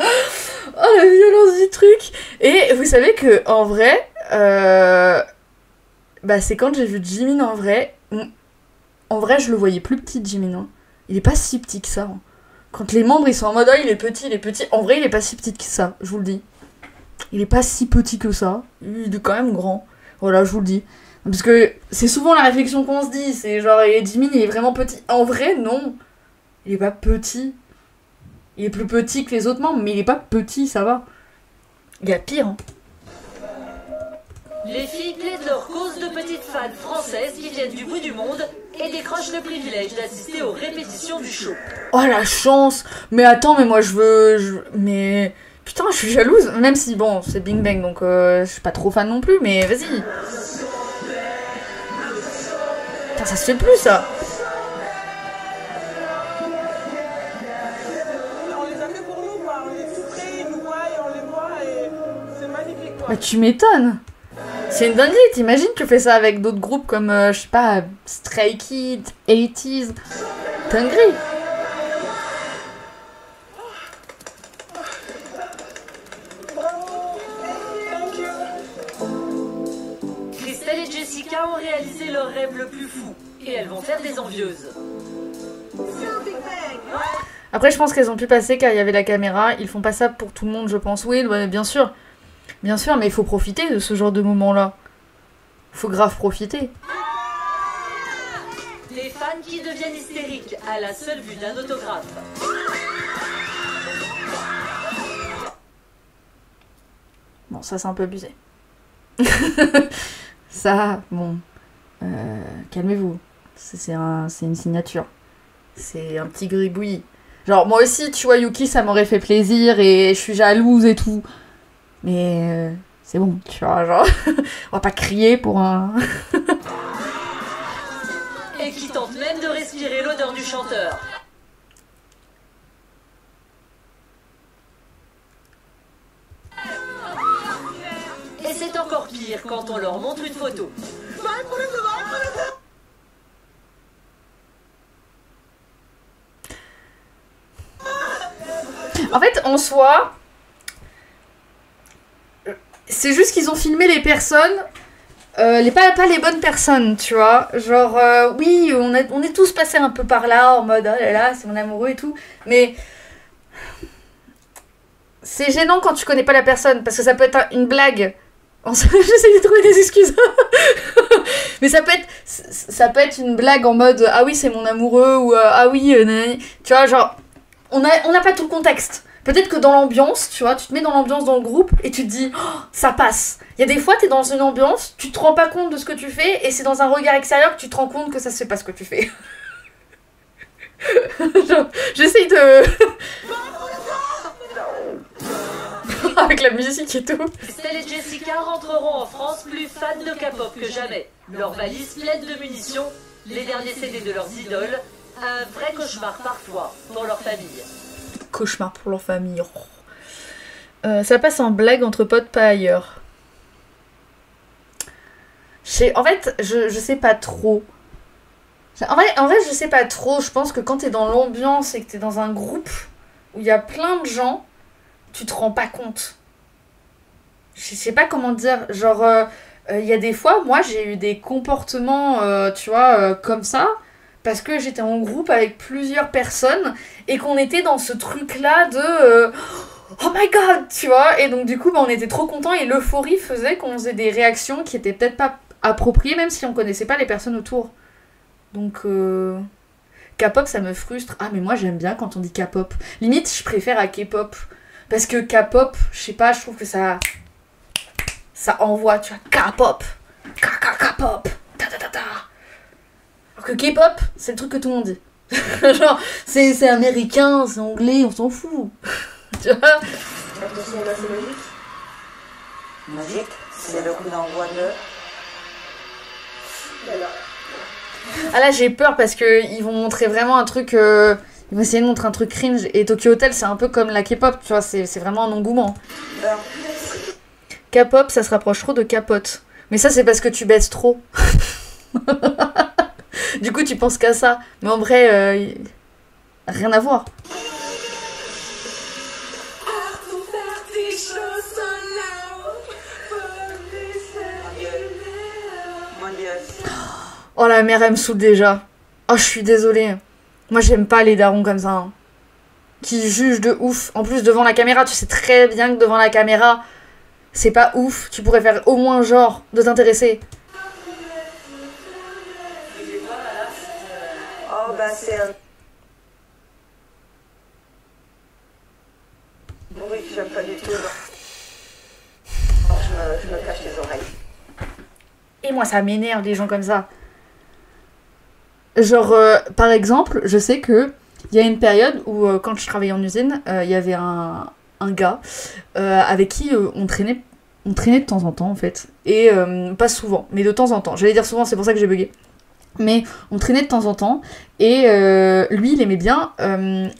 Oh, la violence du truc. Et vous savez que en vrai, bah c'est quand j'ai vu Jimin en vrai. En vrai, je le voyais plus petit, Jimin. Hein. Il est pas si petit que ça. Hein. Quand les membres ils sont en mode, oh, il est petit, il est petit. En vrai, il est pas si petit que ça, je vous le dis. Il est pas si petit que ça. Il est quand même grand. Voilà, je vous le dis. Parce que c'est souvent la réflexion qu'on se dit. C'est genre, Jimin, il est vraiment petit. En vrai, non. Il est pas petit. Il est plus petit que les autres membres, mais il est pas petit, ça va. Il y a pire, hein. Les filles plaident leur cause de petites fans françaises qui viennent du bout du monde et décrochent le privilège d'assister aux répétitions du show. Oh, la chance. Mais attends, mais moi, je veux... Mais... Putain, je suis jalouse. Même si, bon, c'est Big Bang, donc je suis pas trop fan non plus, mais vas-y. Putain, ça se fait plus, ça. On les a fait pour nous, quoi. On est tout près, ils nous voient et on les voit et c'est magnifique, quoi. Bah, tu m'étonnes. C'est une dinguerie, t'imagines que tu fais ça avec d'autres groupes comme, je sais pas, Stray Kids, 80s. Dinguerie. Christelle et Jessica ont réalisé leur rêve le plus fou et elles vont faire des envieuses. Après, je pense qu'elles ont pu passer car il y avait la caméra. Ils font pas ça pour tout le monde, je pense. Oui, ouais, bien sûr. Bien sûr, mais il faut profiter de ce genre de moment-là. Faut grave profiter. Les fans qui deviennent hystériques à la seule vue d'un autographe. Bon, ça c'est un peu abusé. Ça, bon... calmez-vous. C'est une signature. C'est un petit gribouillis. Genre, moi aussi, tu vois, Yuki, ça m'aurait fait plaisir et je suis jalouse et tout. Mais c'est bon, tu vois, genre... on va pas crier pour un... Et qui tente même de respirer l'odeur du chanteur. Et c'est encore pire quand on leur montre une photo. En fait, en soi, c'est juste qu'ils ont filmé les personnes, pas les bonnes personnes, tu vois. Genre, oui, on est tous passés un peu par là, en mode, oh là là, c'est mon amoureux et tout. Mais c'est gênant quand tu connais pas la personne, parce que ça peut être une blague. J'essaie de trouver des excuses. Mais ça peut être une blague en mode, ah oui, c'est mon amoureux, ou ah oui, tu vois, genre... On n'a pas tout le contexte. Peut-être que dans l'ambiance, tu vois, tu te mets dans l'ambiance dans le groupe et tu te dis, oh, ça passe. Il y a des fois, t'es dans une ambiance, tu te rends pas compte de ce que tu fais et c'est dans un regard extérieur que tu te rends compte que ça se fait pas ce que tu fais. J'essaye de... Avec la musique et tout. Estelle et Jessica rentreront en France plus fans de K-pop que jamais. Leurs valises pleines de munitions, les derniers CD de leurs idoles, un vrai cauchemar parfois pour leur famille. Cauchemar pour leur famille. Ça passe en blague entre potes, pas ailleurs. En fait, je sais pas trop. En vrai, je sais pas trop. Je pense que quand t'es dans l'ambiance et que t'es dans un groupe où il y a plein de gens, tu te rends pas compte. Je sais pas comment dire. Genre, il y a des fois, moi, j'ai eu des comportements, tu vois, comme ça. Parce que j'étais en groupe avec plusieurs personnes et qu'on était dans ce truc-là de oh my god, tu vois. Et donc du coup, on était trop contents et l'euphorie faisait qu'on faisait des réactions qui étaient peut-être pas appropriées, même si on connaissait pas les personnes autour. Donc K-pop, ça me frustre. Ah mais moi j'aime bien quand on dit K-pop. Limite, je préfère à K-pop. Parce que K-pop, je sais pas, je trouve que ça envoie, tu vois. K-pop, K-pop, ta. Alors que K-pop, c'est le truc que tout le monde dit. Genre, c'est américain, c'est anglais, on s'en fout. Tu vois? Attention, là, c'est magique. Magique, c'est le coup d'envoi de... Ah là, j'ai peur parce qu'ils vont montrer vraiment un truc... Ils vont essayer de montrer un truc cringe. Et Tokyo Hotel, c'est un peu comme la K-pop, tu vois, c'est vraiment un engouement. K-pop, ça se rapproche trop de capote. Mais ça, c'est parce que tu baisses trop. Du coup, tu penses qu'à ça. Mais en vrai, rien à voir. Oh, la mère, elle me saoule déjà. Oh, je suis désolée. Moi, j'aime pas les darons comme ça. Hein. Qui jugent de ouf. En plus, devant la caméra, tu sais très bien que devant la caméra, c'est pas ouf. Tu pourrais faire au moins genre de t'intéresser. Oh, bah c'est un... Oui, j'aime pas du tout. Non, je me cache les oreilles. Et moi, ça m'énerve, les gens comme ça. Genre, par exemple, je sais que il y a une période où, quand je travaillais en usine, il y avait un gars avec qui on traînait de temps en temps, en fait. Et pas souvent, mais de temps en temps. J'allais dire souvent, c'est pour ça que j'ai bugué. Mais on traînait de temps en temps. Et lui, il aimait bien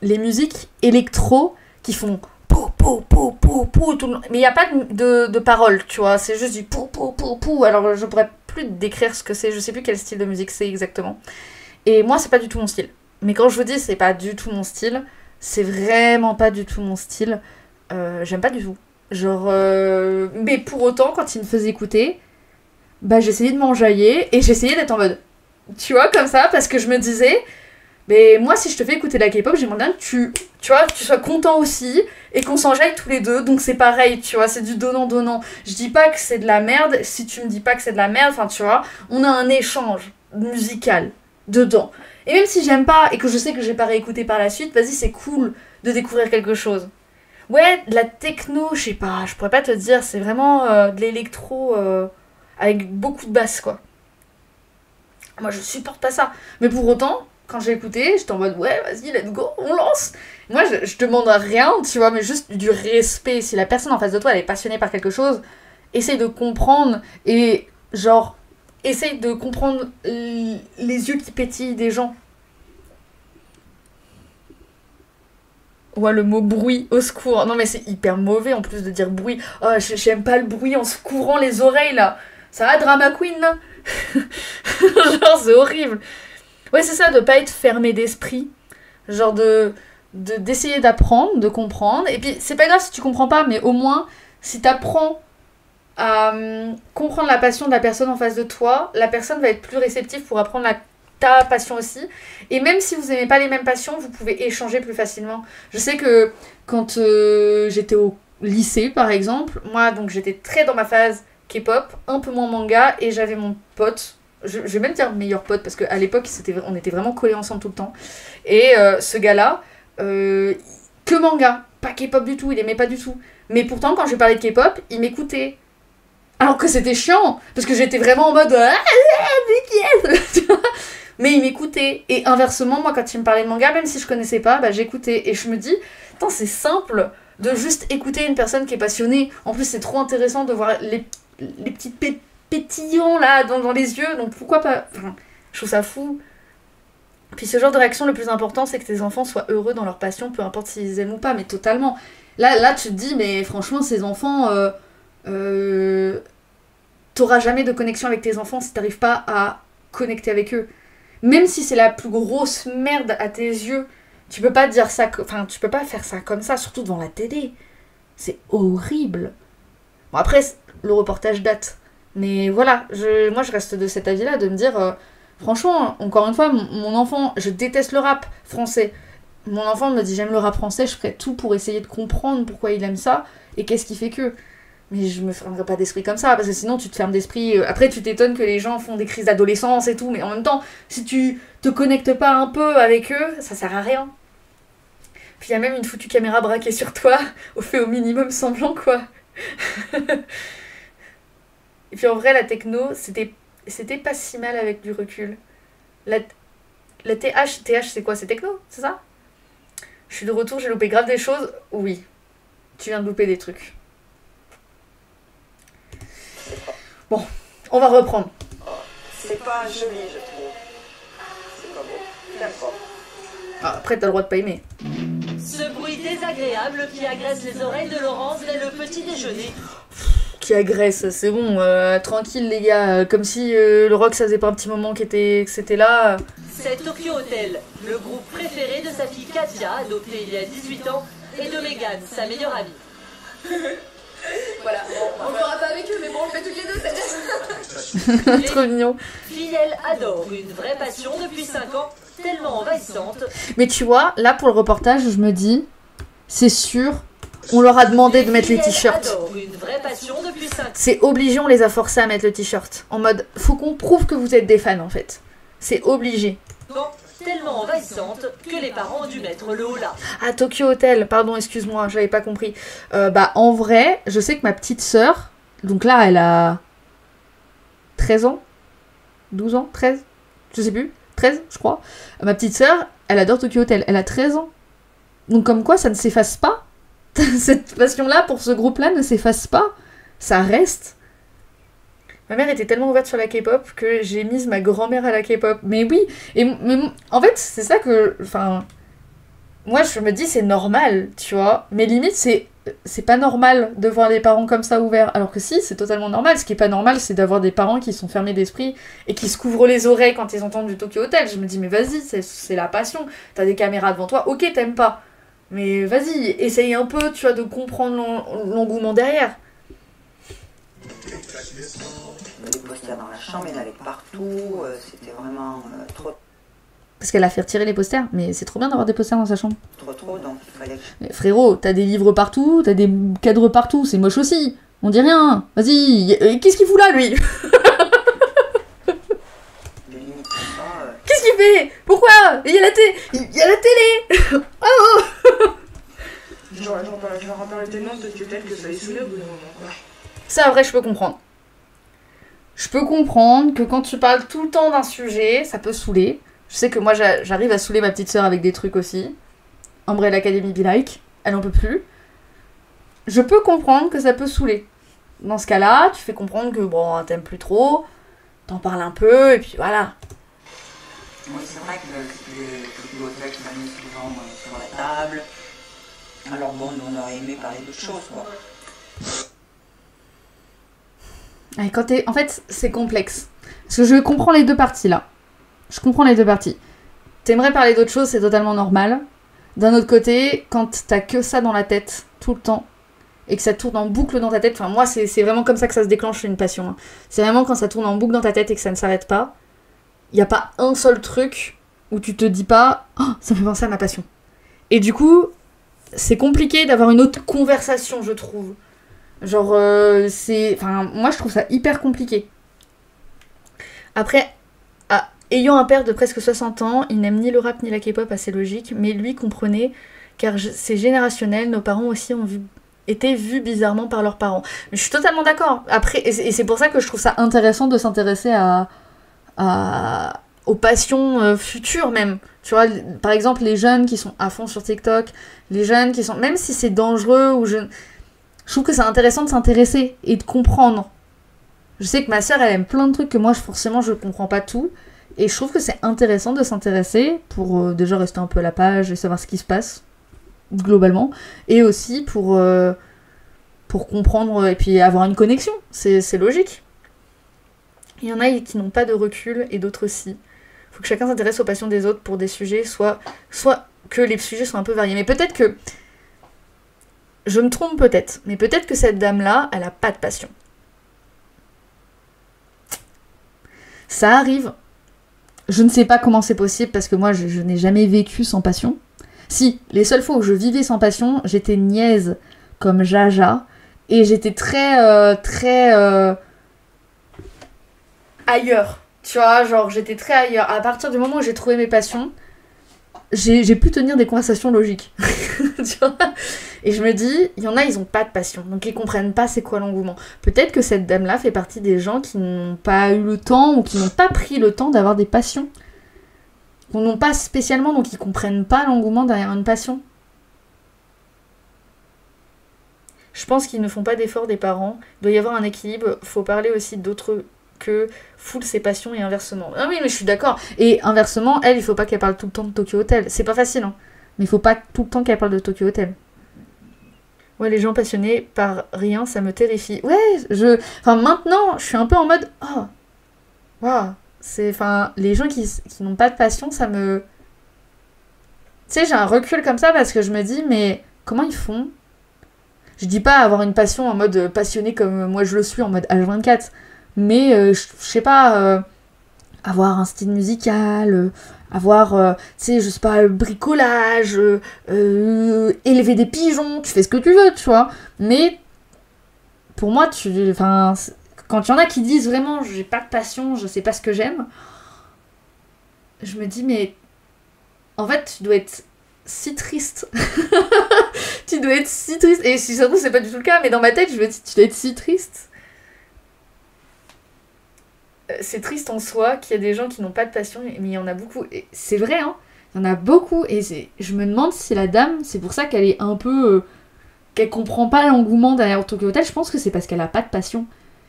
les musiques électro qui font pou, pou, pou, pou, pou, tout le... Mais il n'y a pas de paroles, tu vois. C'est juste du pou, pou, pou, pou. Alors, je pourrais plus décrire ce que c'est. Je sais plus quel style de musique c'est exactement. Et moi, c'est pas du tout mon style. Mais quand je vous dis c'est pas du tout mon style, c'est vraiment pas du tout mon style. J'aime pas du tout. Genre... Mais pour autant, quand il me faisait écouter, bah j'essayais de m'enjailler et j'essayais d'être en mode... Tu vois, comme ça, parce que je me disais... Mais moi, si je te fais écouter de la K-pop, j'aimerais bien que tu vois, que tu sois content aussi et qu'on s'enjaille tous les deux. Donc c'est pareil, tu vois, c'est du donnant-donnant. Je dis pas que c'est de la merde si tu me dis pas que c'est de la merde. Enfin, tu vois, on a un échange musical dedans. Et même si j'aime pas et que je sais que je vais pas réécouter par la suite, vas-y, c'est cool de découvrir quelque chose. Ouais, de la techno, je sais pas, je pourrais pas te dire, c'est vraiment de l'électro avec beaucoup de basse, quoi. Moi, je supporte pas ça. Mais pour autant, quand j'ai écouté, j'étais en mode, ouais, vas-y, let's go, on lance. Moi, je demande rien, tu vois, mais juste du respect. Si la personne en face de toi, elle est passionnée par quelque chose, essaye de comprendre et, genre, essaye de comprendre les yeux qui pétillent des gens. Ouais, le mot bruit, au secours. Non, mais c'est hyper mauvais en plus de dire bruit. Oh, j'aime pas le bruit en se couvrant les oreilles là. Ça va, drama queen là? Genre, c'est horrible. Ouais, c'est ça, de pas être fermé d'esprit. Genre d'essayer d'apprendre, de comprendre. Et puis, c'est pas grave si tu comprends pas, mais au moins, si t'apprends à comprendre la passion de la personne en face de toi, la personne va être plus réceptive pour apprendre ta passion aussi. Et même si vous n'aimez pas les mêmes passions, vous pouvez échanger plus facilement. Je sais que quand j'étais au lycée, par exemple, moi, donc j'étais très dans ma phase K-pop, un peu moins manga, et j'avais mon pote, je vais même dire meilleur pote, parce qu'à l'époque, on était vraiment collés ensemble tout le temps. Et ce gars-là, que manga, pas K-pop du tout, il aimait pas du tout. Mais pourtant, quand je parlais de K-pop, il m'écoutait. Alors que c'était chiant, parce que j'étais vraiment en mode mais il m'écoutait. Et inversement, moi, quand il me parlait de manga, même si je connaissais pas, bah, j'écoutais. Et je me dis, putain, c'est simple de juste écouter une personne qui est passionnée. En plus, c'est trop intéressant de voir les petits pétillants là dans les yeux. Donc pourquoi pas. Enfin, je trouve ça fou. Puis ce genre de réaction, le plus important, c'est que tes enfants soient heureux dans leur passion, peu importe s'ils aiment ou pas, mais totalement. Là, tu te dis, mais franchement, ces enfants. T'auras jamais de connexion avec tes enfants si t'arrives pas à connecter avec eux. Même si c'est la plus grosse merde à tes yeux, tu peux pas dire ça, enfin tu peux pas faire ça comme ça, surtout devant la télé. C'est horrible. Bon après, le reportage date. Mais voilà, moi je reste de cet avis-là, de me dire, franchement, encore une fois, mon enfant, je déteste le rap français. Mon enfant me dit j'aime le rap français, je ferai tout pour essayer de comprendre pourquoi il aime ça et qu'est-ce qui fait que... Mais je me fermerai pas d'esprit comme ça, parce que sinon tu te fermes d'esprit. Après, tu t'étonnes que les gens font des crises d'adolescence et tout, mais en même temps, si tu te connectes pas un peu avec eux, ça sert à rien. Puis il y a même une foutue caméra braquée sur toi, au minimum semblant, quoi. Et puis en vrai, la techno, c'était pas si mal avec du recul. La TH c'est quoi? C'est techno, c'est ça? Je suis de retour, j'ai loupé grave des choses. Oui, tu viens de louper des trucs. Bon, on va reprendre. C'est pas joli, je trouve. C'est pas beau. J'aime pas. Ah, après, t'as le droit de pas aimer. Ce bruit désagréable qui agresse les oreilles de Laurence dès le petit déjeuner. Qui agresse, c'est bon, tranquille les gars, comme si le rock ça faisait pas un petit moment que c'était là. C'est Tokyo Hotel, le groupe préféré de sa fille Katia, adoptée il y a 18 ans, et de Megan, sa meilleure amie. Voilà, on le fera pas avec eux, mais bon, on le fait toutes les deux, c'est Trop mignon. Fidel adore une vraie passion depuis 5 ans, tellement envahissante. Mais tu vois, là pour le reportage, je me dis, c'est sûr, on leur a demandé de mettre les t-shirts. C'est obligé, on les a forcés à mettre le t-shirt. En mode, faut qu'on prouve que vous êtes des fans en fait. C'est obligé. Tellement envahissante que les parents ont dû mettre le haut là. Ah, Tokyo Hotel, pardon, excuse-moi, j'avais pas compris. Bah, en vrai, je sais que ma petite sœur, donc là, elle a 13 ans, 12 ans, 13, je sais plus, 13, je crois. Ma petite sœur, elle adore Tokyo Hotel, elle a 13 ans. Donc, comme quoi, ça ne s'efface pas. Cette passion-là, pour ce groupe-là, ne s'efface pas. Ça reste. Ma mère était tellement ouverte sur la K-pop que j'ai mise ma grand-mère à la K-pop. Mais oui, mais en fait, c'est ça que... Enfin, moi, je me dis, c'est normal, tu vois. Mais limite, c'est pas normal de voir des parents comme ça ouverts. Alors que si, c'est totalement normal. Ce qui est pas normal, c'est d'avoir des parents qui sont fermés d'esprit et qui se couvrent les oreilles quand ils entendent du Tokyo Hotel. Je me dis, mais vas-y, c'est la passion. T'as des caméras devant toi, ok, t'aimes pas. Mais vas-y, essaye un peu, tu vois, de comprendre l'engouement derrière. Des posters dans la chambre, il y en avait partout, c'était vraiment trop... Parce qu'elle a fait retirer les posters. Mais c'est trop bien d'avoir des posters dans sa chambre. Trop, donc il fallait... Mais frérot, t'as des livres partout, t'as des cadres partout, c'est moche aussi. On dit rien. Vas-y, qu'est-ce qu'il fout là, lui? Qu'est-ce qu'il fait? Pourquoi? Il y a la télé. Oh. J'aurais entendu tellement peut-être que ça allait saouler au bout d'un moment. Ouais. Ça, après, je peux comprendre. Je peux comprendre que quand tu parles tout le temps d'un sujet, ça peut saouler. Je sais que moi, j'arrive à saouler ma petite sœur avec des trucs aussi. Umbrella Academy be like, elle en peut plus. Je peux comprendre que ça peut saouler. Dans ce cas-là, tu fais comprendre que bon, t'aimes plus trop, t'en parles un peu, et puis voilà. Moi, c'est vrai que le Gothel qui m'a mis souvent sur la table. Alors bon, nous, on aurait aimé parler d'autres choses, quoi. Et quand en fait, c'est complexe. Parce que je comprends les deux parties, là. Je comprends les deux parties. T'aimerais parler d'autres choses, c'est totalement normal. D'un autre côté, quand t'as que ça dans la tête, tout le temps, et que ça tourne en boucle dans ta tête, enfin moi, c'est vraiment comme ça que ça se déclenche une passion. Hein. C'est vraiment quand ça tourne en boucle dans ta tête et que ça ne s'arrête pas. Il n'y a pas un seul truc où tu te dis pas « Oh, ça me fait penser à ma passion ». Et du coup, c'est compliqué d'avoir une autre conversation, je trouve. Genre, Enfin, moi, je trouve ça hyper compliqué. Après, ayant un père de presque 60 ans, il n'aime ni le rap ni la K-pop, assez logique, mais lui comprenait, car c'est générationnel, nos parents aussi ont été vus bizarrement par leurs parents. Mais je suis totalement d'accord. Après, et c'est pour ça que je trouve ça intéressant de s'intéresser aux passions futures même. Tu vois, par exemple, les jeunes qui sont à fond sur TikTok, les jeunes qui sont... Même si c'est dangereux, ou je trouve que c'est intéressant de s'intéresser et de comprendre. Je sais que ma sœur, elle aime plein de trucs que moi, forcément, je comprends pas tout. Et je trouve que c'est intéressant de s'intéresser pour déjà rester un peu à la page et savoir ce qui se passe, globalement. Et aussi pour comprendre et puis avoir une connexion. C'est logique. Il y en a qui n'ont pas de recul et d'autres aussi. Il faut que chacun s'intéresse aux passions des autres pour des sujets, soit que les sujets soient un peu variés. Mais peut-être que... Je me trompe peut-être, mais peut-être que cette dame-là, elle a pas de passion. Ça arrive. Je ne sais pas comment c'est possible parce que moi, je n'ai jamais vécu sans passion. Si, les seules fois où je vivais sans passion, j'étais niaise comme Jaja et j'étais très ailleurs. Tu vois, genre j'étais très ailleurs. À partir du moment où j'ai trouvé mes passions, j'ai pu tenir des conversations logiques. Tu vois, et je me dis, il y en a, ils ont pas de passion, donc ils comprennent pas c'est quoi l'engouement. Peut-être que cette dame-là fait partie des gens qui n'ont pas eu le temps ou qui n'ont pas pris le temps d'avoir des passions. Qu'on n'ont pas spécialement, donc ils comprennent pas l'engouement derrière une passion. Je pense qu'ils ne font pas d'efforts des parents. Il doit y avoir un équilibre. Faut parler aussi d'autres que full ses passions et inversement. Ah oui, mais je suis d'accord. Et inversement, elle, il faut pas qu'elle parle tout le temps de Tokyo Hotel. C'est pas facile, hein. Mais il faut pas tout le temps qu'elle parle de Tokyo Hotel. Ouais, les gens passionnés par rien, ça me terrifie. Ouais, enfin, maintenant, je suis un peu en mode... Oh, waouh. Enfin, les gens qui n'ont pas de passion, ça me... Tu sais, j'ai un recul comme ça parce que je me dis, mais comment ils font? Je dis pas avoir une passion en mode passionné comme moi je le suis, en mode H24. Mais, je sais pas, avoir un style musical... avoir, tu sais, je sais pas, le bricolage, élever des pigeons, tu fais ce que tu veux, tu vois. Mais, pour moi, enfin, quand il y en a qui disent vraiment, j'ai pas de passion, je sais pas ce que j'aime, je me dis, mais, en fait, tu dois être si triste. Tu dois être si triste. Et si ça se trouve, c'est pas du tout le cas, mais dans ma tête, je me dis, tu dois être si triste. C'est triste en soi qu'il y a des gens qui n'ont pas de passion, mais il y en a beaucoup. Et c'est vrai, hein. Il y en a beaucoup. Et je me demande si la dame, c'est pour ça qu'elle est un peu... qu'elle comprend pas l'engouement derrière Tokyo Hotel. Je pense que c'est parce qu'elle a pas de passion.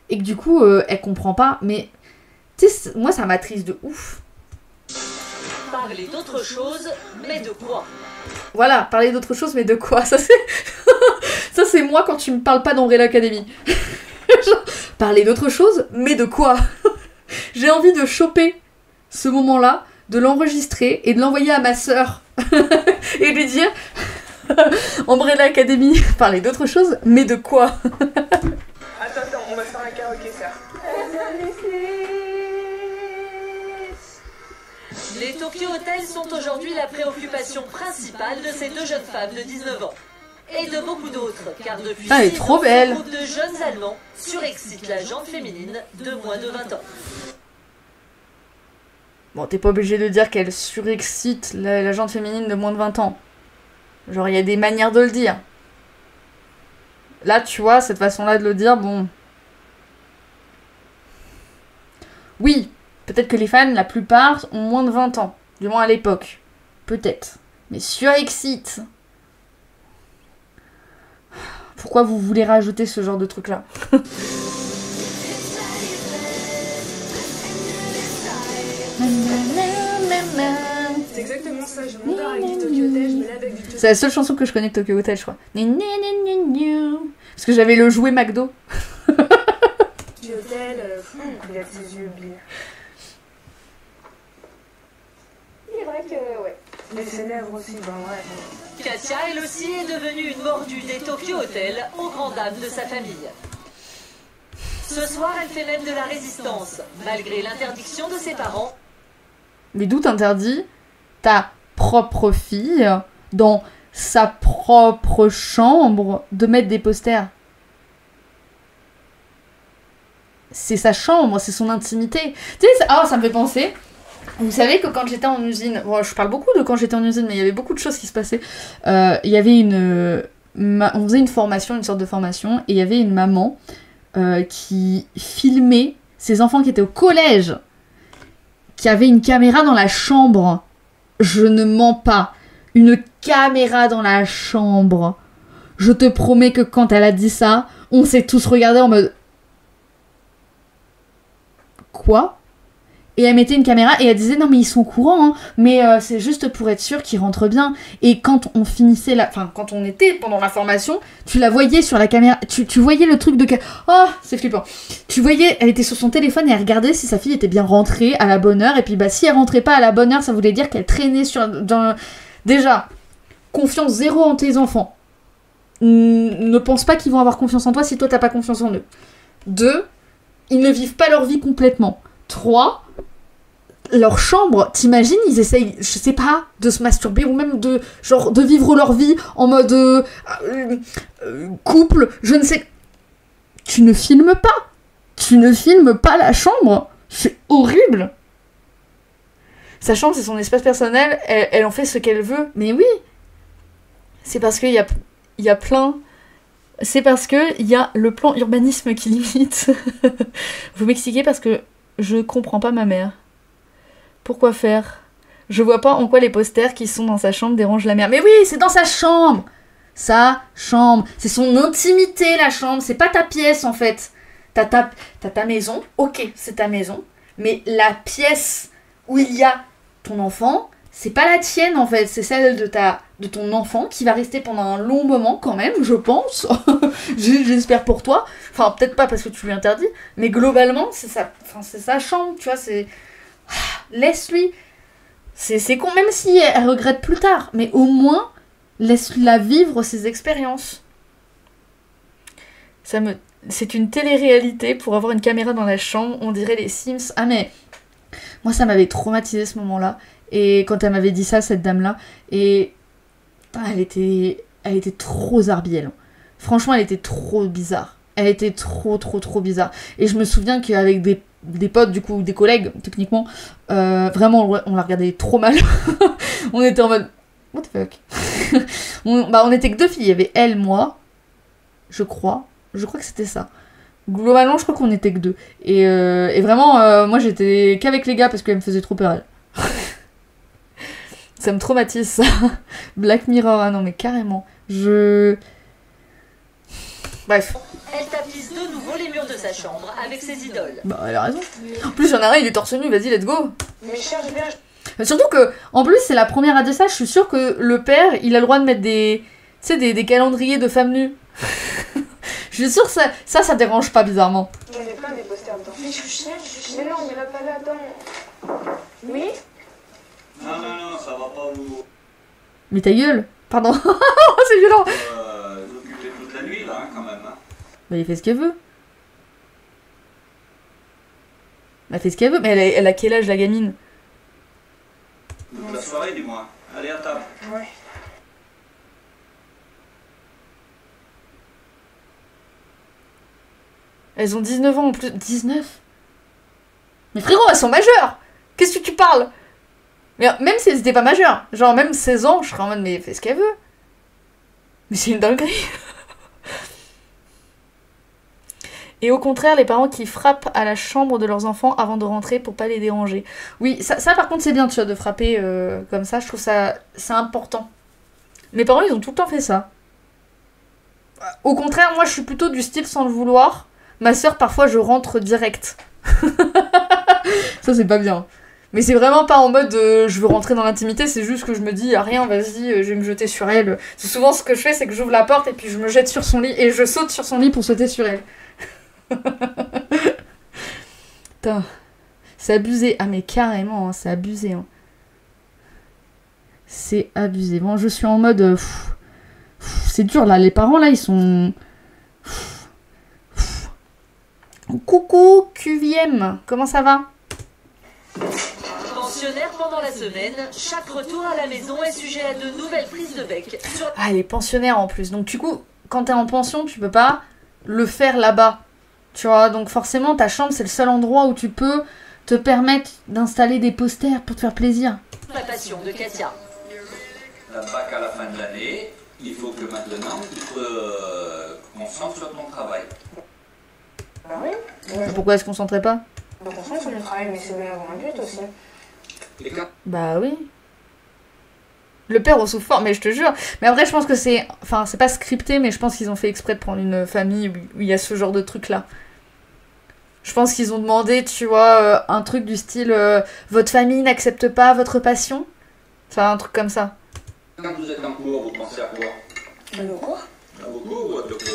Et que du coup, elle comprend pas. Mais, tu sais, moi, ça m'attriste de ouf. Parler d'autre chose, mais de quoi? Voilà, parler d'autre chose, mais de quoi? Ça, c'est moi quand tu me parles pas d'Umbrella Academy. Genre, parler d'autre chose, mais de quoi? J'ai envie de choper ce moment-là, de l'enregistrer et de l'envoyer à ma sœur et lui dire Umbrella Academy, parler d'autre chose, mais de quoi? Attends, on va faire un karaoké, ça. Les Tokyo Hotels sont aujourd'hui la préoccupation principale de ces deux jeunes femmes de 19 ans. Et de beaucoup d'autres, car depuis elle est 6 trop ans, belle. un groupe de jeunes Allemands surexcite la gente féminine de moins de 20 ans. Bon, t'es pas obligé de dire qu'elle surexcite la gente féminine de moins de 20 ans. Genre, il y a des manières de le dire. Là, tu vois, cette façon-là de le dire, bon... Oui, peut-être que les fans, la plupart, ont moins de 20 ans. Du moins à l'époque. Peut-être. Mais surexcite... Pourquoi vous voulez rajouter ce genre de truc-là? C'est exactement ça, je monte avec du Tokyo Hotel, je me lave avec du Tokyo. C'est la seule chanson que je connais de Tokyo Hotel, je crois. Parce que j'avais le jouet McDo. Tokyo Hotel, il a ses yeux bleus. Il est vrai que, ouais. Mais ses lèvres aussi, ben ouais. Katia, elle aussi, est devenue une mordue des Tokyo Hotel aux grandes dames de sa famille. Ce soir, elle fait même de la résistance, malgré l'interdiction de ses parents. Mais d'où t'interdis ta propre fille dans sa propre chambre de mettre des posters? C'est sa chambre, c'est son intimité. Tu sais, ça me fait penser... Vous savez que quand j'étais en usine, bon, je parle beaucoup de quand j'étais en usine, mais il y avait beaucoup de choses qui se passaient. Il y avait on faisait une formation, une sorte de formation, et il y avait une maman qui filmait ses enfants qui étaient au collège, qui avait une caméra dans la chambre. Je ne mens pas. Une caméra dans la chambre. Je te promets que quand elle a dit ça, on s'est tous regardés en mode... Quoi ? Et elle mettait une caméra et elle disait non mais ils sont au courant hein, mais c'est juste pour être sûr qu'ils rentrent bien. Et quand on finissait quand on était pendant la formation, tu la voyais sur la caméra, tu voyais le truc de... Oh, c'est flippant. Tu voyais, elle était sur son téléphone et elle regardait si sa fille était bien rentrée à la bonne heure. Et puis bah si elle rentrait pas à la bonne heure, ça voulait dire qu'elle traînait Déjà, confiance zéro en tes enfants. Ne pense pas qu'ils vont avoir confiance en toi si toi t'as pas confiance en eux. 2, ils ne vivent pas leur vie complètement. 3, leur chambre, t'imagines, ils essayent, je sais pas, de se masturber ou même de vivre leur vie en mode couple, je ne sais. Tu ne filmes pas. Tu ne filmes pas la chambre. C'est horrible. Sa chambre, c'est son espace personnel, elle en fait ce qu'elle veut. Mais oui, c'est parce qu'il y a plein... C'est parce qu'il y a le plan urbanisme qui limite. Vous m'expliquez parce que je comprends pas ma mère. Pourquoi faire? Je vois pas en quoi les posters qui sont dans sa chambre dérangent la mère. Mais oui, c'est dans sa chambre! Sa chambre. C'est son intimité, la chambre. C'est pas ta pièce, en fait. T'as ta maison. Ok, c'est ta maison. Mais la pièce où il y a ton enfant, c'est pas la tienne, en fait. C'est celle de ton enfant qui va rester pendant un long moment, quand même, je pense. J'espère pour toi. Enfin, peut-être pas parce que tu lui interdis. Mais globalement, c'est sa chambre, tu vois. C'est... Laisse-lui. C'est con, même si elle regrette plus tard. Mais au moins, laisse-la vivre ses expériences. C'est une télé-réalité pour avoir une caméra dans la chambre. On dirait les Sims. Ah mais... Moi, ça m'avait traumatisé ce moment-là. Et quand elle m'avait dit ça, cette dame-là. Et... Elle était trop zarbielle. Franchement, elle était trop bizarre. Elle était trop bizarre. Et je me souviens qu'avec des potes, du coup, des collègues, techniquement, vraiment, on la regardait trop mal. On était en mode... What the fuck. On était que 2 filles. Il y avait elle, moi, je crois que c'était ça. Globalement, je crois qu'on était que 2. Et vraiment, moi, j'étais qu'avec les gars parce qu'elle me faisait trop peur, elle. Ça me traumatise, ça. Black Mirror, ah non, mais carrément. Bref. Elle tapisse de nouveau les murs de sa chambre avec ses idoles. Bah, elle a raison. En plus, y'en a un, il est torse nu, vas-y, let's go. Mais cherche bien. Surtout que, en plus, c'est la première à dire ça, je suis sûre que le père, il a le droit de mettre des calendriers de femmes nues. Je suis sûre que ça dérange pas bizarrement. Il y en a plein des posters dedans. Mais je cherche. Mais non, mais là, pas là-dedans. Oui? Non, ça va pas vous... Mais ta gueule. Pardon. C'est violent. Vous occupez toute la nuit, là, hein, quand même. Hein. Bah, il fait ce qu'elle veut. Elle fait ce qu'elle veut, mais elle a quel âge, la gamine? la soirée du moins. Allez à table. Ouais. Elles ont 19 ans en plus. 19 ? Mais frérot, elles sont majeures! Qu'est-ce que tu parles? Mais même si elles étaient pas majeures, genre même 16 ans, je serais en mode, mais fais ce qu'elle veut. Mais c'est une dinguerie. Et au contraire, les parents qui frappent à la chambre de leurs enfants avant de rentrer pour pas les déranger. Oui, ça par contre c'est bien, tu vois, de frapper comme ça, je trouve ça c'est important. Mes parents, ils ont tout le temps fait ça. Au contraire, moi je suis plutôt du style sans le vouloir. Ma sœur, parfois, je rentre direct. Ça, c'est pas bien. Mais c'est vraiment pas en mode je veux rentrer dans l'intimité, c'est juste que je me dis rien, vas-y, je vais me jeter sur elle. C'est souvent ce que je fais, c'est que j'ouvre la porte et puis je me jette sur son lit et je saute sur son lit pour sauter sur elle. Putain, c'est abusé. Ah mais carrément, hein, c'est abusé. Hein. C'est abusé. Bon, je suis en mode... c'est dur là, les parents là, ils sont... Coucou, QVM, comment ça va? Pensionnaire pendant la semaine, chaque retour à la maison est sujet à de nouvelles prises de bec. Ah, les pensionnaires en plus. Donc du coup, quand t'es en pension, tu peux pas le faire là-bas. Tu vois, donc forcément, ta chambre, c'est le seul endroit où tu peux te permettre d'installer des posters pour te faire plaisir. La passion de Katia. La bac à la fin de l'année, il faut que maintenant tu te concentres sur ton travail. Bah oui. Pourquoi elle se concentrait pas? Je me concentre sur le travail, mais c'est bien avoir un but aussi. Bah oui. Le père au souffle, mais je te jure. Mais après, je pense que c'est... Enfin, c'est pas scripté, mais je pense qu'ils ont fait exprès de prendre une famille où il y a ce genre de truc-là. Je pense qu'ils ont demandé, tu vois, un truc du style votre famille n'accepte pas votre passion. Enfin, un truc comme ça. Quand vous êtes en cours, vous pensez à quoi? À vos cours? À vos cours ou à Tokyo?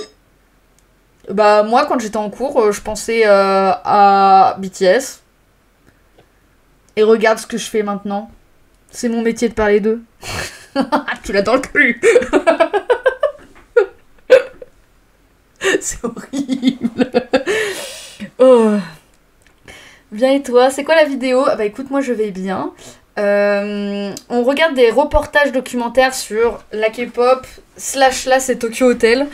Bah, moi, quand j'étais en cours, je pensais à BTS. Et regarde ce que je fais maintenant. C'est mon métier de parler d'eux. Tu l'as dans le cul. C'est horrible. Oh. Bien et toi, c'est quoi la vidéo? Bah écoute, moi je vais bien. On regarde des reportages documentaires sur la K-pop / là c'est Tokyo Hotel.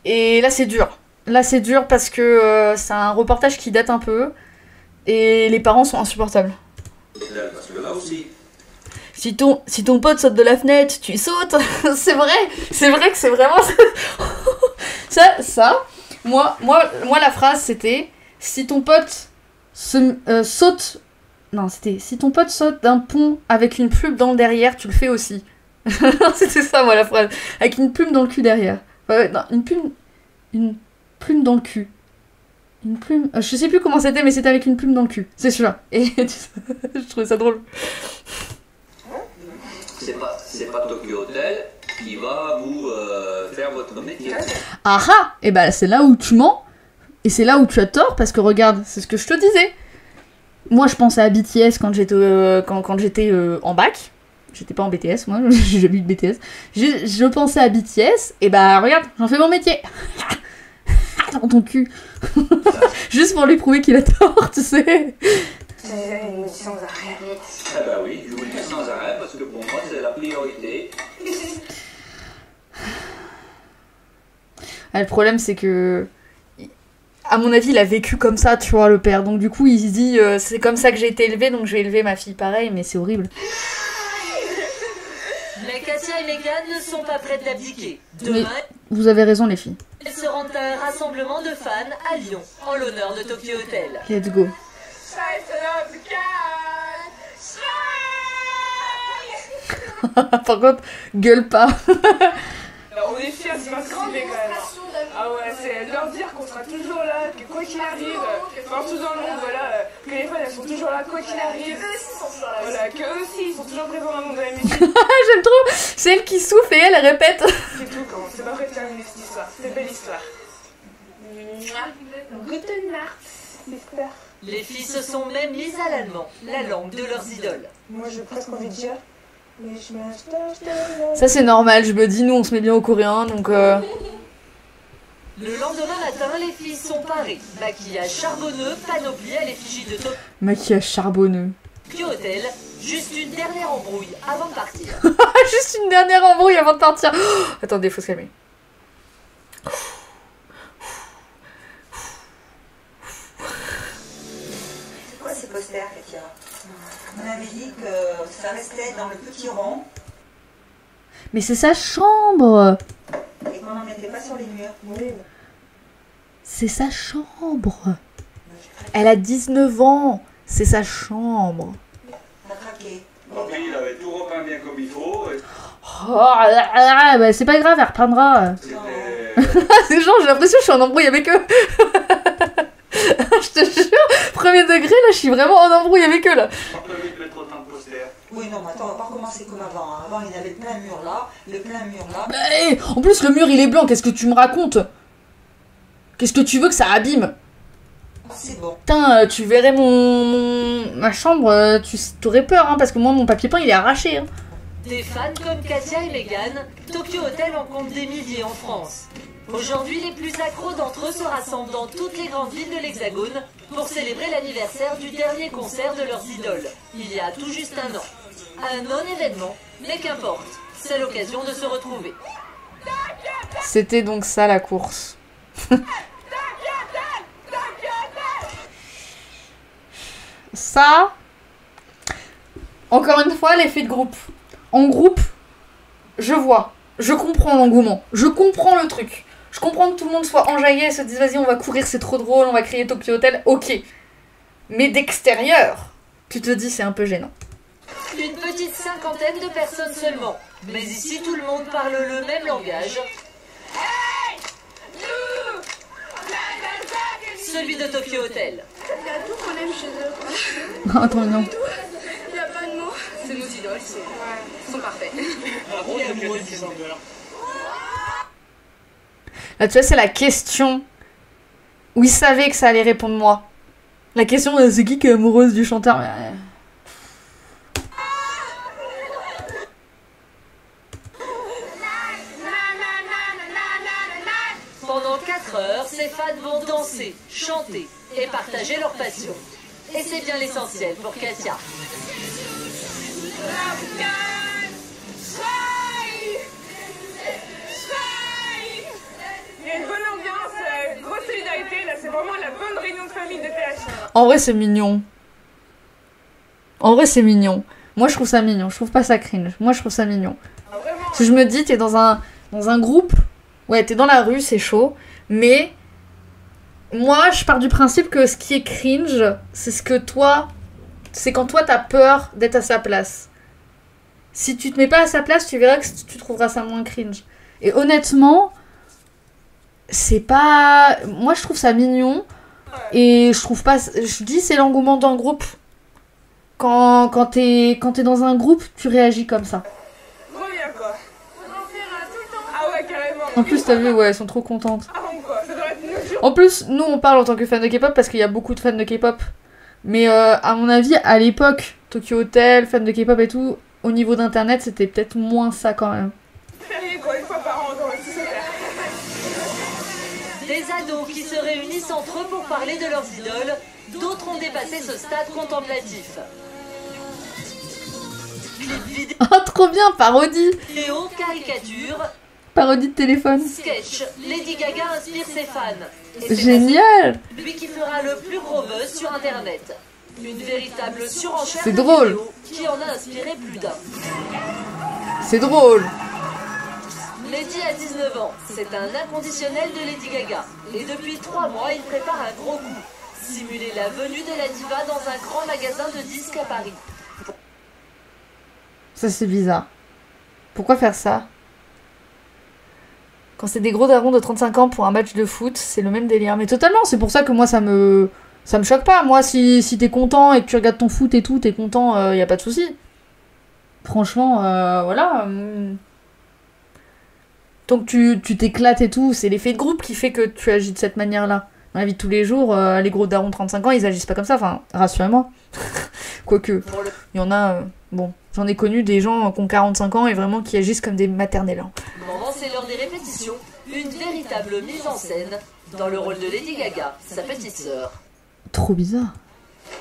Et là c'est dur. Là c'est dur parce que c'est un reportage qui date un peu. Et les parents sont insupportables. Parce que là aussi. Si ton pote saute de la fenêtre, tu sautes. C'est vrai que c'est vraiment... ça, moi, la phrase, c'était... Si ton pote saute... Non, c'était... Si ton pote saute d'un pont avec une plume dans le derrière, tu le fais aussi. C'était ça, moi, la phrase. Avec une plume dans le cul derrière. Non, une plume dans le cul. Une plume... je sais plus comment c'était, mais c'était avec une plume dans le cul. C'est celui-là. Et je trouvais ça drôle. C'est pas Tokyo Hotel qui va vous faire votre métier. Ah ah! Et bah c'est là où tu mens. Et c'est là où tu as tort, parce que regarde, c'est ce que je te disais. Moi je pensais à BTS quand j'étais en bac. J'étais pas en BTS, moi, j'ai jamais eu de BTS. Je pensais à BTS, et bah regarde, j'en fais mon métier. Dans ton cul. Juste pour lui prouver qu'il a tort, tu sais. Il nous dit sans arrêt. Ah bah oui, je vous le dis sans arrêt parce que pour moi c'est la priorité. Le problème c'est que, à mon avis, il a vécu comme ça, tu vois, le père. Donc du coup, il se dit, c'est comme ça que j'ai été élevée, donc je vais élever ma fille pareil, mais c'est horrible. Mais Katia et Megan ne sont pas prêtes d'abdiquer. Mais Demain, vous avez raison, les filles. elles se rendent à un rassemblement de fans à Lyon, en l'honneur de Tokyo Hotel. Let's go. Par contre, gueule pas. Alors, on est fiers, c'est pas stylé quand même. Ah ouais, c'est leur dire qu'on sera toujours là, que quoi qu'il arrive, partout dans le monde, voilà, que les fans elles sont toujours là, quoi qu'il arrive. Voilà, qu'eux aussi ils sont toujours présents dans le monde de la musique. J'aime trop. C'est elle qui souffle et elle répète. C'est tout, comment c'est pas prêt de terminer cette histoire. C'est une belle histoire. Guten Nacht, sister. Les filles se sont même mises à l'allemand, la langue de leurs idoles. Moi j'ai presque envie de dire. Ça c'est normal, je me dis, nous on se met bien au coréen, donc Le lendemain matin, les filles sont parées. Maquillage charbonneux, panoplie à l'effigie de maquillage charbonneux. Tokyo Hotel Juste une dernière embrouille avant de partir. Juste une dernière embrouille avant de partir. Oh, attendez, faut se calmer. C'est quoi ces posters, Katia? On avait dit que ça restait dans le petit rond Mais c'est sa chambre. et qu'on n'en mettait pas sur les murs. Oui. C'est sa chambre. Elle a 19 ans. C'est sa chambre. T'as craqué. Papy, il avait tout repeint bien comme il faut. Et... Oh, bah c'est pas grave, elle reprendra. C'est genre, j'ai l'impression que je suis en embrouille avec eux. Je te jure, premier degré, là, je suis vraiment en embrouille avec eux, là. Oui, non, mais attends, on va pas recommencer comme avant. Hein. Avant, il y avait le plein mur là, le plein mur là. Hey, en plus, le mur, il est blanc, qu'est-ce que tu me racontes? Qu'est-ce que tu veux que ça abîme? C'est bon. Putain, tu verrais ma chambre, t'aurais peur, hein, parce que moi, mon papier peint, il est arraché. Hein. Des fans comme Katia et Megan, Tokyo Hotel en compte des milliers en France. Aujourd'hui, les plus accros d'entre eux se rassemblent dans toutes les grandes villes de l'Hexagone pour célébrer l'anniversaire du dernier concert de leurs idoles, il y a tout juste un an. Un non-événement, mais qu'importe, c'est l'occasion de se retrouver. C'était donc ça la course. Ça, encore une fois, l'effet de groupe. En groupe, je vois, je comprends l'engouement, je comprends le truc. Je comprends que tout le monde soit enjaillé et se dise vas-y on va courir, c'est trop drôle, on va crier Tokyo Hotel, ok. Mais d'extérieur, tu te dis c'est un peu gênant. Une petite cinquantaine de personnes seulement. Mais ici tout le monde parle le même langage. Celui de Tokyo Hotel. Il y a tout qu'on aime chez eux. Quoi. Oh, trop mignon. Il n'y a pas de mots. C'est nos idoles, ils sont parfaits. Là, tu vois, c'est la question où il savait que ça allait répondre moi. La question, c'est qui est amoureuse du chanteur? Pendant 4 heures, ces fans vont danser, chanter et partager leur passion. Et c'est bien l'essentiel pour Katia. Il y a une bonne ambiance, grosse solidarité, là c'est vraiment la bonne réunion de famille de TH. En vrai, c'est mignon. En vrai, c'est mignon. Moi, je trouve ça mignon. Je trouve pas ça cringe. Moi, je trouve ça mignon. Parce que je me dis, t'es dans un groupe. Ouais, t'es dans la rue, c'est chaud. Mais moi, je pars du principe que ce qui est cringe, c'est ce que toi... C'est quand toi, t'as peur d'être à sa place. Si tu te mets pas à sa place, tu verras que tu trouveras ça moins cringe. Et honnêtement, c'est pas... Moi, je trouve ça mignon. Et je trouve pas... Je dis, c'est l'engouement d'un groupe. Quand t'es dans un groupe, tu réagis comme ça. Trop bien quoi. Ah ouais, carrément. En plus, t'as vu, ouais, elles sont trop contentes. Ah bon quoi, ça doit être nos jours. En plus, nous, on parle en tant que fans de K-pop parce qu'il y a beaucoup de fans de K-pop. Mais à mon avis, à l'époque, Tokyo Hotel, fans de K-pop et tout, au niveau d'internet, c'était peut-être moins ça quand même. Férié quoi, une fois par an, dans le sous Des ados qui se réunissent entre eux pour parler de leurs idoles, d'autres ont dépassé ce stade contemplatif. Oh, trop bien, parodie! Vidéo, caricature, Parodie de téléphone. sketch, Lady Gaga inspire ses fans. Et c'est Génial! lui qui fera le plus gros buzz sur internet. Une véritable surenchère C'est de drôle. vidéos qui en a inspiré plus d'un. C'est drôle. Lady a 19 ans, c'est un inconditionnel de Lady Gaga. Et depuis 3 mois, il prépare un gros coup. Simuler la venue de la diva dans un grand magasin de disques à Paris. Ça, c'est bizarre. Pourquoi faire ça? Quand c'est des gros darons de 35 ans pour un match de foot, c'est le même délire. Mais totalement, c'est pour ça que moi, ça me choque pas. Moi, si t'es content et que tu regardes ton foot et tout, t'es content, y a pas de souci. Franchement, voilà. Tant que tu t'éclates et tout, c'est l'effet de groupe qui fait que tu agis de cette manière-là. Dans la vie de tous les jours, les gros darons de 35 ans, ils agissent pas comme ça. Enfin, rassurez-moi. Quoique, il y en a... bon, j'en ai connu des gens qui ont 45 ans et vraiment qui agissent comme des maternelles. Hein. Moment, c'est l'heure des répétitions. Une véritable mise en scène dans le rôle de Lady Gaga, sa petite sœur. Trop bizarre.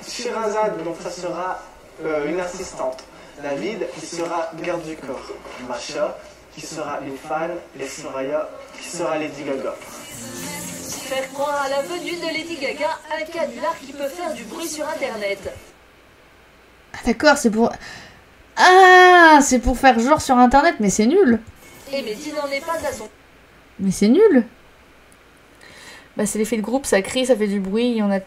Sherazade, donc ça sera une assistante. David qui sera garde du corps. Masha qui sera une fan. Et Soraya qui sera Lady Gaga. Faire croire à la venue de Lady Gaga un canular qui peut faire du bruit sur internet. Ah d'accord, c'est pour... Ah, c'est pour faire genre sur internet, mais c'est nul. Et Mehdi n'en est pas à son... Mais c'est nul. Bah c'est l'effet de groupe, ça crie, ça fait du bruit, il y en a...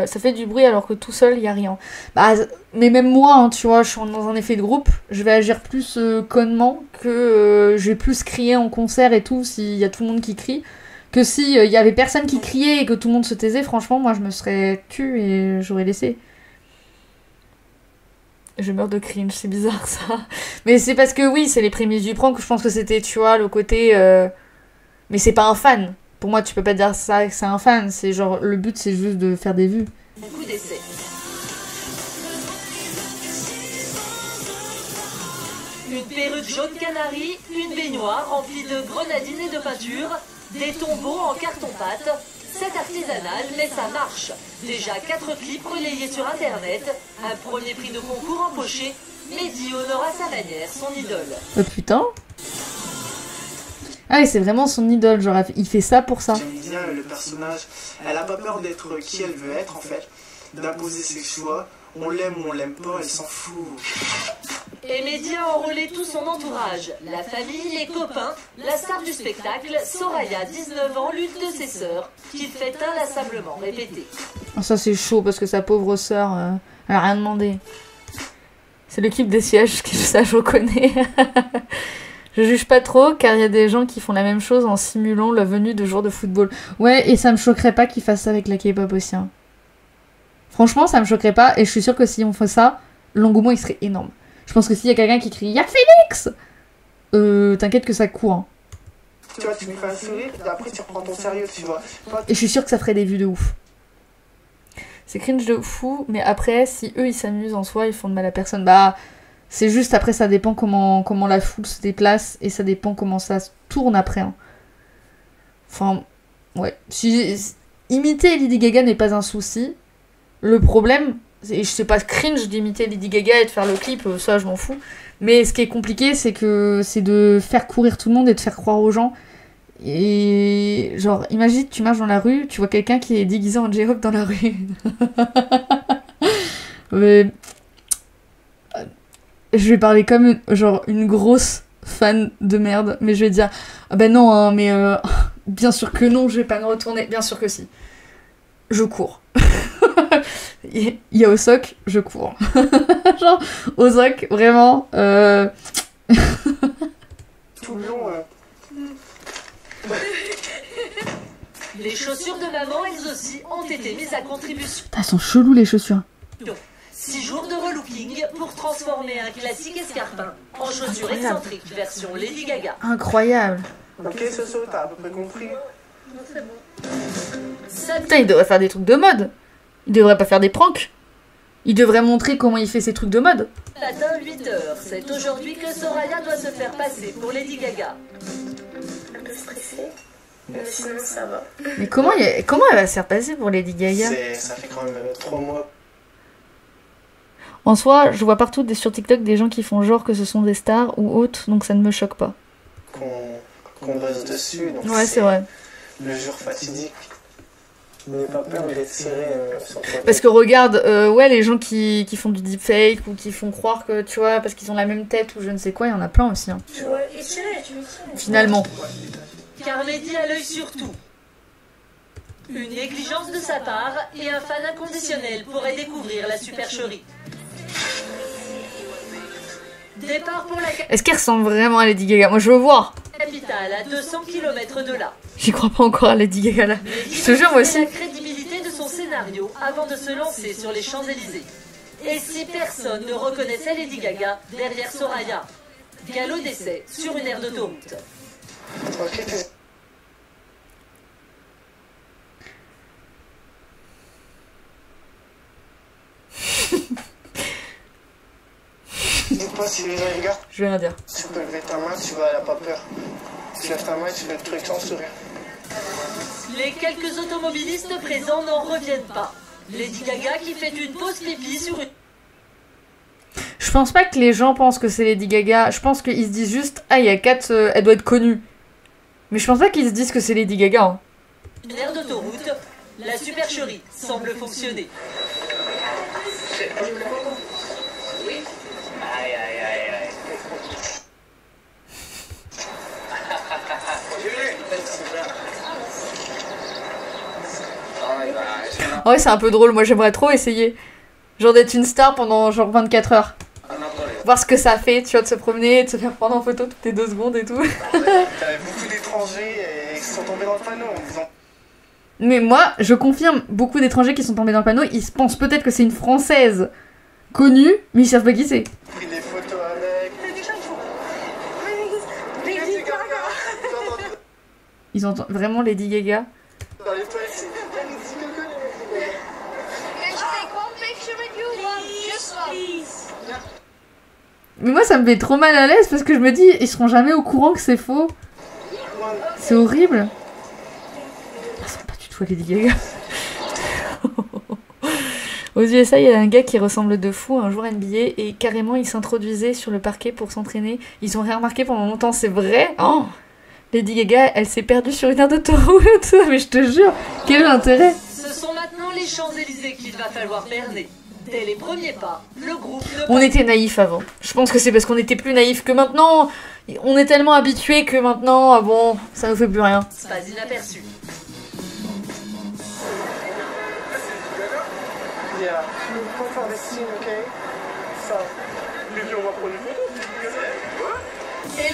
ça fait du bruit alors que tout seul, il n'y a rien. Bah, mais même moi, hein, tu vois, je suis dans un effet de groupe, je vais agir plus connement que je vais plus crier en concert et tout, s'il y a tout le monde qui crie. Que si il y avait personne qui criait et que tout le monde se taisait, franchement, moi, je me serais tue et j'aurais laissé. Je meurs de cringe, c'est bizarre ça. Mais c'est parce que oui, c'est les prémices du prank, je pense que c'était, tu vois, le côté... Mais c'est pas un fan. Pour moi, tu peux pas dire ça que c'est un fan. C'est genre, le but, c'est juste de faire des vues. Coup d'essai. Une perruque jaune canari, une baignoire remplie de grenadines et de peinture, des tombeaux en carton-pâte. C'est artisanal, mais ça marche. Déjà 4 clips relayés sur internet, un premier prix de concours empoché, Mehdi honore à sa manière son idole. Putain. Ah oui, c'est vraiment son idole, genre il fait ça pour ça. J'aime bien le personnage, elle a pas peur d'être qui elle veut être en fait, d'imposer ses choix, on l'aime ou on l'aime pas, elle s'en fout. Et Mehdi a enrôlé tout son entourage, la famille, les copains, la star du spectacle, Soraya, 19 ans, l'une de ses sœurs, qu'il fait inlassablement répéter. Oh, ça c'est chaud parce que sa pauvre sœur, elle a rien demandé. C'est le clip des sièges, ça je reconnais. Je juge pas trop car il y a des gens qui font la même chose en simulant la venue de joueurs de football. Ouais, et ça me choquerait pas qu'ils fassent ça avec la K-pop aussi. Hein. Franchement, ça me choquerait pas et je suis sûre que si on fait ça, l'engouement il serait énorme. Je pense que s'il y a quelqu'un qui crie « Y'a Félix !» t'inquiète que ça court. Hein. Tu vois, tu lui fais un sourire et après tu reprends ton sérieux, tu vois. Et je suis sûre que ça ferait des vues de ouf. C'est cringe de fou, mais après, si eux ils s'amusent en soi, ils font de mal à personne. Bah... C'est juste, après, ça dépend comment la foule se déplace et ça dépend comment ça se tourne après. Hein. Enfin, ouais. Imiter Lady Gaga n'est pas un souci. Le problème, et c'est pas cringe d'imiter Lady Gaga et de faire le clip, ça je m'en fous. Mais ce qui est compliqué, c'est de faire courir tout le monde et de faire croire aux gens. Et genre, imagine, tu marches dans la rue, tu vois quelqu'un qui est déguisé en J-Rock dans la rue. Mais... Je vais parler comme une grosse fan de merde, mais je vais dire ah ben non, hein, mais bien sûr que non, je vais pas me retourner, bien sûr que si. Je cours. Il y a Osok, je cours. Genre, Osok, vraiment. Tout le long. Les chaussures de maman, elles aussi, ont été mises à contribution. Elles sont cheloues les chaussures. 6 jours de relooking pour transformer un classique escarpin en chaussures excentriques version Lady Gaga. Incroyable. Ok, Soso, t'as à peu près compris. C'est bon. Putain, il devrait faire des trucs de mode. Il devrait pas faire des pranks. Il devrait montrer comment il fait ses trucs de mode. Matin 8h, c'est aujourd'hui que Soraya doit se faire passer pour Lady Gaga. Un peu stressée, mais sinon ça va. Mais comment elle va se faire passer pour Lady Gaga? Ça fait quand même 3 mois. En soi, je vois partout sur TikTok des gens qui font genre que ce sont des stars ou autres, donc ça ne me choque pas. Qu'on bosse dessus, donc ouais, c'est vrai. Le jour fatidique. N'ayez pas peur de les tirer sur toi. Parce que regarde, ouais, les gens qui font du deepfake ou qui font croire que, tu vois, parce qu'ils ont la même tête ou je ne sais quoi, il y en a plein aussi. Hein. Ouais, et tirer, tu me tires. Finalement. Car Mehdi a l'œil sur tout. Une négligence de sa part et un fan inconditionnel pourrait découvrir la supercherie. Départ pour la Est-ce qu'elle ressemble vraiment à Lady Gaga? Moi je veux voir. Capitale à 200 km de là. J'y crois pas encore à Lady Gaga là. Je te jure moi aussi. La crédibilité de son scénario avant de se lancer sur les Champs-Élysées. Et si personne ne reconnaissait Lady Gaga derrière Soraya? Galop d'essai sur une aire d'autoroute. Dis-moi si les gens regardent. Je vais rien dire. Tu peux lever ta main, tu vas, elle a pas peur. Tu lèves ta main et tu fais le truc sans sourire. Les quelques automobilistes présents n'en reviennent pas. Lady Gaga qui fait une pause pipi sur une... Je pense pas que les gens pensent que c'est Lady Gaga. Je pense qu'ils se disent juste, ah, il y a 4, elle doit être connue. Mais je pense pas qu'ils se disent que c'est Lady Gaga. Hein. Une aire d'autoroute, la supercherie semble fonctionner. Oui. Aïe, aïe, aïe, aïe. Ouais, c'est un peu drôle, moi j'aimerais trop essayer. Genre d'être une star pendant genre 24 heures. Voir ce que ça fait, tu vois, de se promener, de se faire prendre en photo toutes les 2 secondes et tout. T'avais beaucoup d'étrangers qui sont tombés dans le panneau en disant... Mais moi, je confirme, beaucoup d'étrangers qui sont tombés dans le panneau, ils se pensent peut-être que c'est une Française connue, mais ils savent pas qui c'est. Pris des photos avec... Lady Gaga. Ils entendent vraiment Lady Gaga. Dans les toilettes, Mais moi ça me met trop mal à l'aise parce que je me dis, ils seront jamais au courant que c'est faux. C'est horrible. Ah, c'est pas du tout à Lady Gaga. Aux USA, il y a un gars qui ressemble de fou à un joueur NBA et carrément il s'introduisait sur le parquet pour s'entraîner. Ils ont rien remarqué pendant longtemps, c'est vrai. Oh, Lady Gaga, elle s'est perdue sur une aire d'autoroute. Mais je te jure, quel intérêt. Ce sont maintenant les Champs-Élysées qu'il va falloir berner. Dès les premiers pas, le groupe ne On était naïfs avant. Je pense que c'est parce qu'on était plus naïfs que maintenant. On est tellement habitués que maintenant, ah bon, ça nous fait plus rien. passe pas inaperçu. Yeah, faut faire des signes, ok? Ça. Mais puis on va prendre une photo. Et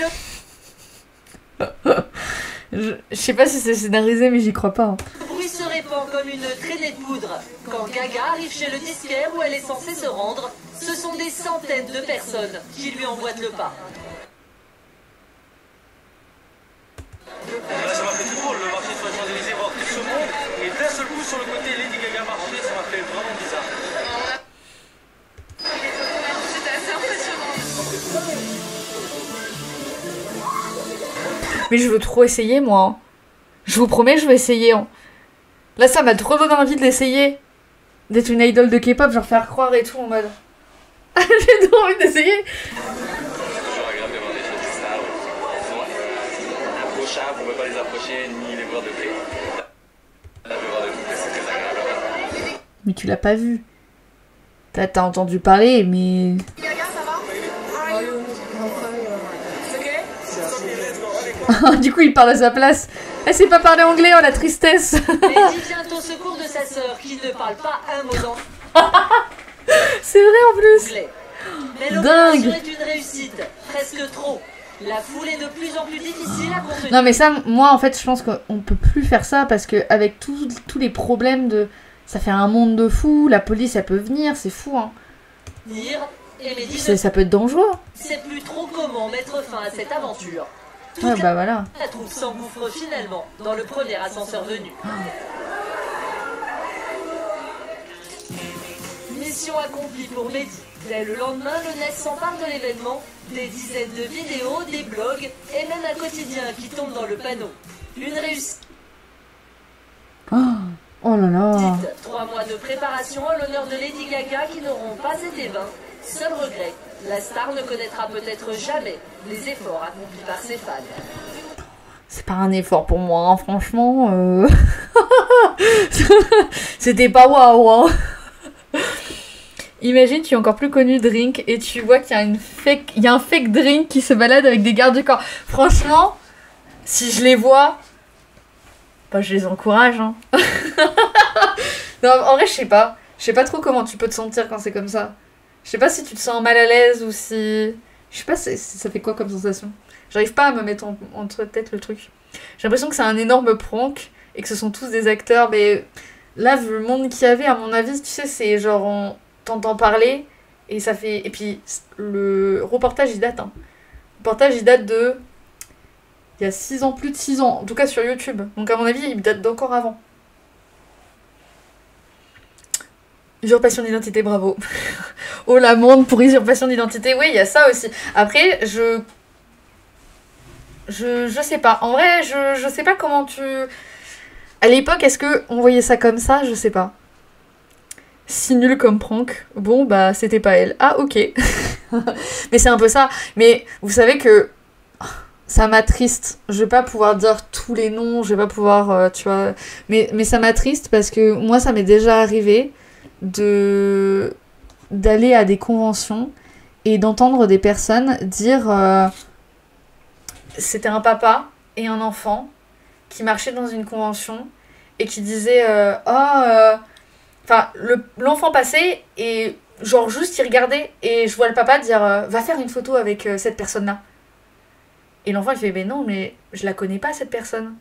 le Je sais pas si c'est scénarisé, mais j'y crois pas. Hein. bruit se répand comme une traînée de poudre. Quand Gaga arrive chez le disquaire où elle est censée se rendre, ce sont des centaines de personnes qui lui emboîtent le pas. Ça m'a fait drôle le marché sur les Champs-Élysées, voir tout ce monde, et d'un seul coup sur le côté Lady Gaga marcher, ça m'a fait vraiment bizarre. C'était assez impressionnant. Mais je veux trop essayer, moi. Hein. Je vous promets, je vais essayer. Hein. Là, ça m'a trop donné envie de l'essayer. D'être une idole de K-pop, genre faire croire et tout en mode. J'ai trop envie d'essayer. C'est toujours agréable de voir des choses de stars. Approchables, on ne peut pas les approcher ni les voir de près. Là, de voir de tout près, c'est très agréable. Mais tu l'as pas vu. T'as entendu parler, mais. Gaga, ça va? Du coup, il parle à sa place. Elle sait pas parler anglais, oh la tristesse. Lady vient au secours de sa sœur qui ne parle pas un mot d'anglais. C'est vrai en plus. Mais Dingue. l'opération est une réussite, presque trop. La foule est de plus en plus difficile à contenir. Non mais ça, moi en fait, je pense qu'on peut plus faire ça parce que avec tous les problèmes de... Ça fait un monde de fous, la police elle peut venir, c'est fou hein. Et Mehdi Ça peut être dangereux. ne sait plus trop comment mettre fin à cette aventure. Ouais bah voilà. La troupe s'engouffre finalement dans le premier ascenseur venu. Mission accomplie pour Mehdi. Dès le lendemain, le net s'empare de l'événement. Des dizaines de vidéos, des blogs et même un quotidien qui tombe dans le panneau. Une réussite. Oh là là. 3 mois de préparation en l'honneur de Lady Gaga qui n'auront pas été vains. Seul regret, la star ne connaîtra peut-être jamais les efforts accomplis par ses fans. C'est pas un effort pour moi, hein, franchement. C'était pas waouh. Hein. Imagine, tu es encore plus connu Drink et tu vois qu'il y a un fake Drink qui se balade avec des gardes du corps. Franchement, si je les vois, bah, je les encourage. Hein. Non, en vrai, je sais pas. Je sais pas trop comment tu peux te sentir quand c'est comme ça. Je sais pas si tu te sens mal à l'aise ou si... Je sais pas, ça fait quoi comme sensation. J'arrive pas à me mettre entre tête le truc. J'ai l'impression que c'est un énorme prank et que ce sont tous des acteurs, mais là, vu le monde qu'il y avait, à mon avis, tu sais, c'est genre on t'entend parler et ça fait... Et puis, le reportage, il date. Hein. Le reportage, il date de... Il y a 6 ans, plus de 6 ans, en tout cas sur YouTube. Donc à mon avis, il date d'encore avant. Usurpation d'identité, bravo. Oh l'amende pour usurpation d'identité, oui, il y a ça aussi. Après, je sais pas. En vrai, je sais pas comment tu... À l'époque, est-ce que on voyait ça comme ça? Je sais pas. Si nul comme prank. Bon, bah, c'était pas elle. Ah, ok. Mais c'est un peu ça. Mais vous savez que ça m'attriste. Je vais pas pouvoir dire tous les noms, je vais pas pouvoir, tu vois... Mais ça m'attriste parce que moi, ça m'est déjà arrivé d'aller à des conventions et d'entendre des personnes dire... C'était un papa et un enfant qui marchaient dans une convention et qui disaient Enfin, l'enfant passait et genre juste il regardait et je vois le papa dire va faire une photo avec cette personne-là. Et l'enfant il fait mais non, mais je la connais pas cette personne.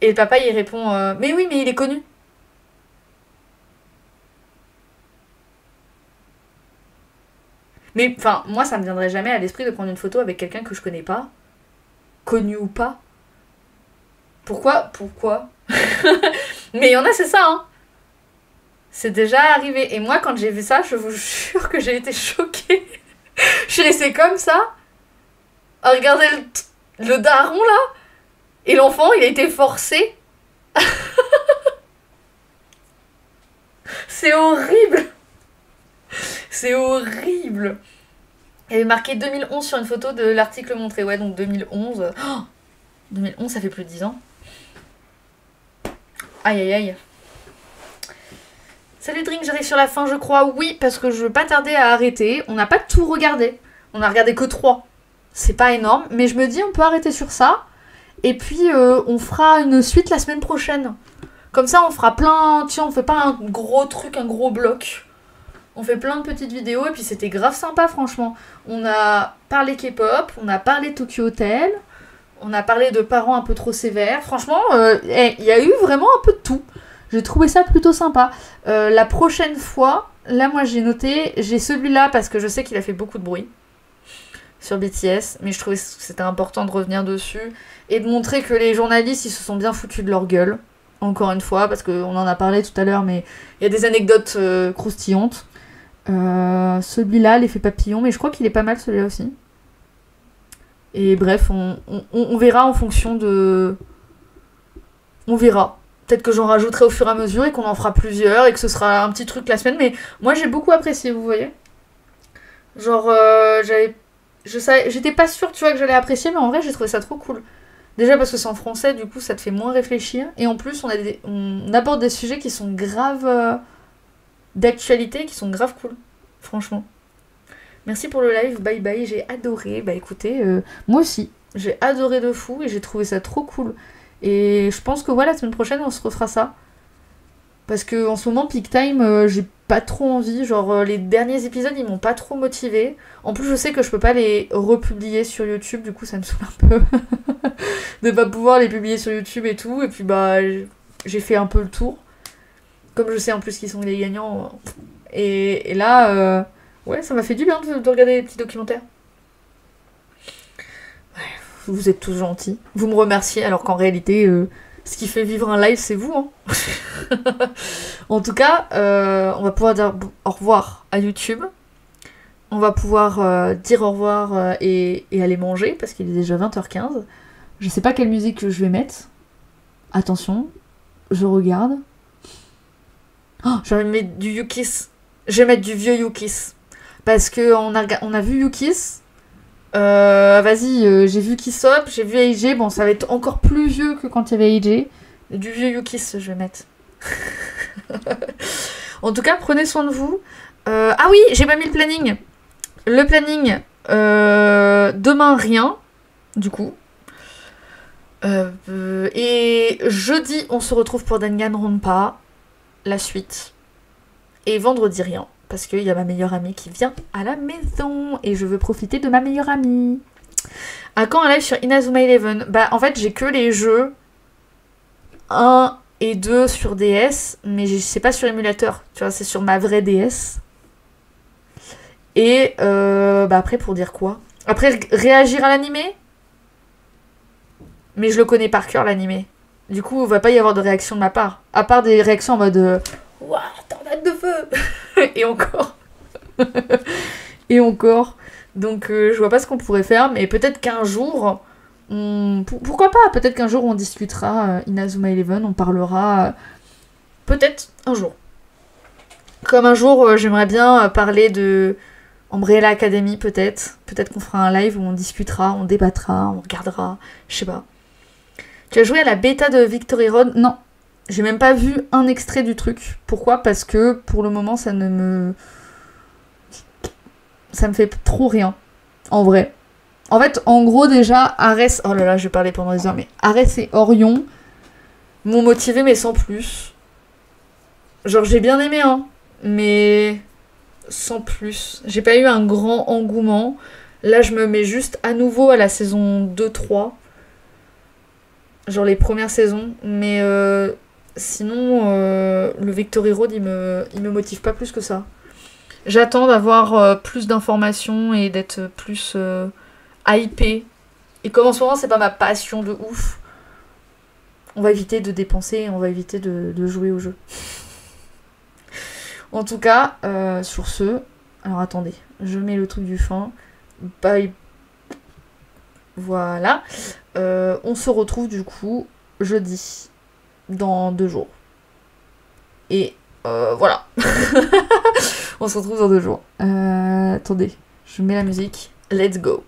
Et le papa il répond mais oui, mais il est connu. Mais enfin, moi ça me viendrait jamais à l'esprit de prendre une photo avec quelqu'un que je connais pas. Connu ou pas. Pourquoi Mais il y en a, c'est ça, hein. C'est déjà arrivé. Et moi, quand j'ai vu ça, je vous jure que j'ai été choquée. Je suis restée comme ça, à regarder le daron, là. Et l'enfant, il a été forcé. C'est horrible. C'est horrible. Il y avait marqué 2011 sur une photo de l'article montré. Ouais, donc 2011. Oh 2011, ça fait plus de 10 ans. Aïe, aïe, aïe. Salut Drink, j'arrive sur la fin, je crois. Oui, parce que je veux pas tarder à arrêter. On n'a pas tout regardé. On a regardé que 3. C'est pas énorme. Mais je me dis, on peut arrêter sur ça. Et puis, on fera une suite la semaine prochaine. Comme ça, on fera plein... Tiens, on fait pas un gros truc, un gros bloc. On fait plein de petites vidéos et puis c'était grave sympa franchement. On a parlé K-pop, on a parlé Tokyo Hotel, on a parlé de parents un peu trop sévères. Franchement, il y a eu vraiment un peu de tout. J'ai trouvé ça plutôt sympa. La prochaine fois, là moi j'ai noté, j'ai celui-là parce que je sais qu'il a fait beaucoup de bruit sur BTS, mais je trouvais que c'était important de revenir dessus et de montrer que les journalistes ils se sont bien foutus de leur gueule. Encore une fois, parce qu'on en a parlé tout à l'heure, mais il y a des anecdotes croustillantes. Celui-là, l'effet papillon, mais je crois qu'il est pas mal celui-là aussi. Et bref, on verra en fonction de... On verra. Peut-être que j'en rajouterai au fur et à mesure et qu'on en fera plusieurs et que ce sera un petit truc la semaine. Mais moi, j'ai beaucoup apprécié, vous voyez. Genre, j'étais pas sûre, tu vois, que j'allais apprécier, mais en vrai, j'ai trouvé ça trop cool. Déjà parce que c'est en français, du coup, ça te fait moins réfléchir. Et en plus, on aborde des sujets qui sont graves... d'actualité qui sont grave cool, franchement. Merci pour le live, bye bye, j'ai adoré. Bah écoutez, moi aussi, j'ai adoré de fou et j'ai trouvé ça trop cool. Et je pense que voilà, la semaine prochaine, on se refera ça. Parce que en ce moment, Peak Time, j'ai pas trop envie. Genre, les derniers épisodes, ils m'ont pas trop motivée. En plus, je sais que je peux pas les republier sur YouTube, du coup, ça me saoule un peu. De pas pouvoir les publier sur YouTube et tout. Et puis, bah, j'ai fait un peu le tour. Comme je sais en plus qu'ils sont les gagnants. Et là, ouais, ça m'a fait du bien de regarder les petits documentaires. Ouais, vous êtes tous gentils. Vous me remerciez alors qu'en réalité, ce qui fait vivre un live, c'est vous. Hein. En tout cas, on va pouvoir dire au revoir à YouTube. On va pouvoir dire au revoir et aller manger parce qu'il est déjà 20h15. Je sais pas quelle musique je vais mettre. Attention, je regarde. Oh, je vais mettre du Yukis. Je vais mettre du vieux Yukis. Parce que on a vu Yukis. Vas-y, j'ai vu Kissop, j'ai vu AJ. Bon, ça va être encore plus vieux que quand il y avait AJ. Du vieux Yukis, je vais mettre. En tout cas, prenez soin de vous. Ah oui, j'ai pas mis le planning. Le planning, demain, rien. Du coup. Et jeudi, on se retrouve pour Danganronpa. La suite. Et vendredi, rien. Parce qu'il y a ma meilleure amie qui vient à la maison. Et je veux profiter de ma meilleure amie. À quand un live sur Inazuma Eleven? Bah, en fait, j'ai que les jeux 1 et 2 sur DS. Mais c'est pas sur émulateur. Tu vois, c'est sur ma vraie DS. Et bah après, pour dire quoi? Après, réagir à l'animé? Mais je le connais par cœur, l'animé. Du coup, il va pas y avoir de réaction de ma part. À part des réactions en mode Waouh, tornade de feu. Et encore. Et encore. Donc, je vois pas ce qu'on pourrait faire. Mais peut-être qu'un jour... Pourquoi pas? Peut-être qu'un jour, on discutera Inazuma Eleven. On parlera... peut-être un jour. Comme un jour, j'aimerais bien parler de Umbrella Academy peut-être. Peut-être qu'on fera un live où on discutera, on débattra, on regardera, je sais pas. Tu as joué à la bêta de Victory Road? Non. J'ai même pas vu un extrait du truc. Pourquoi? Parce que pour le moment ça me fait trop rien. En vrai. En fait, en gros déjà, Arès... Oh là là, je vais parler pendant des heures, mais Arès et Orion m'ont motivé mais sans plus. Genre j'ai bien aimé, hein. Mais sans plus. J'ai pas eu un grand engouement. Là je me mets juste à nouveau à la saison 2-3. Genre les premières saisons. Mais sinon, le Victory Road, il me motive pas plus que ça. J'attends d'avoir plus d'informations et d'être plus hypée. Et comme en ce moment, c'est pas ma passion de ouf, on va éviter de dépenser, on va éviter de jouer au jeu. En tout cas, sur ce... Alors attendez, je mets le truc du fin. Bye. Voilà. On se retrouve du coup jeudi. Dans 2 jours. Et voilà. On se retrouve dans 2 jours. Attendez, je mets la musique. Let's go.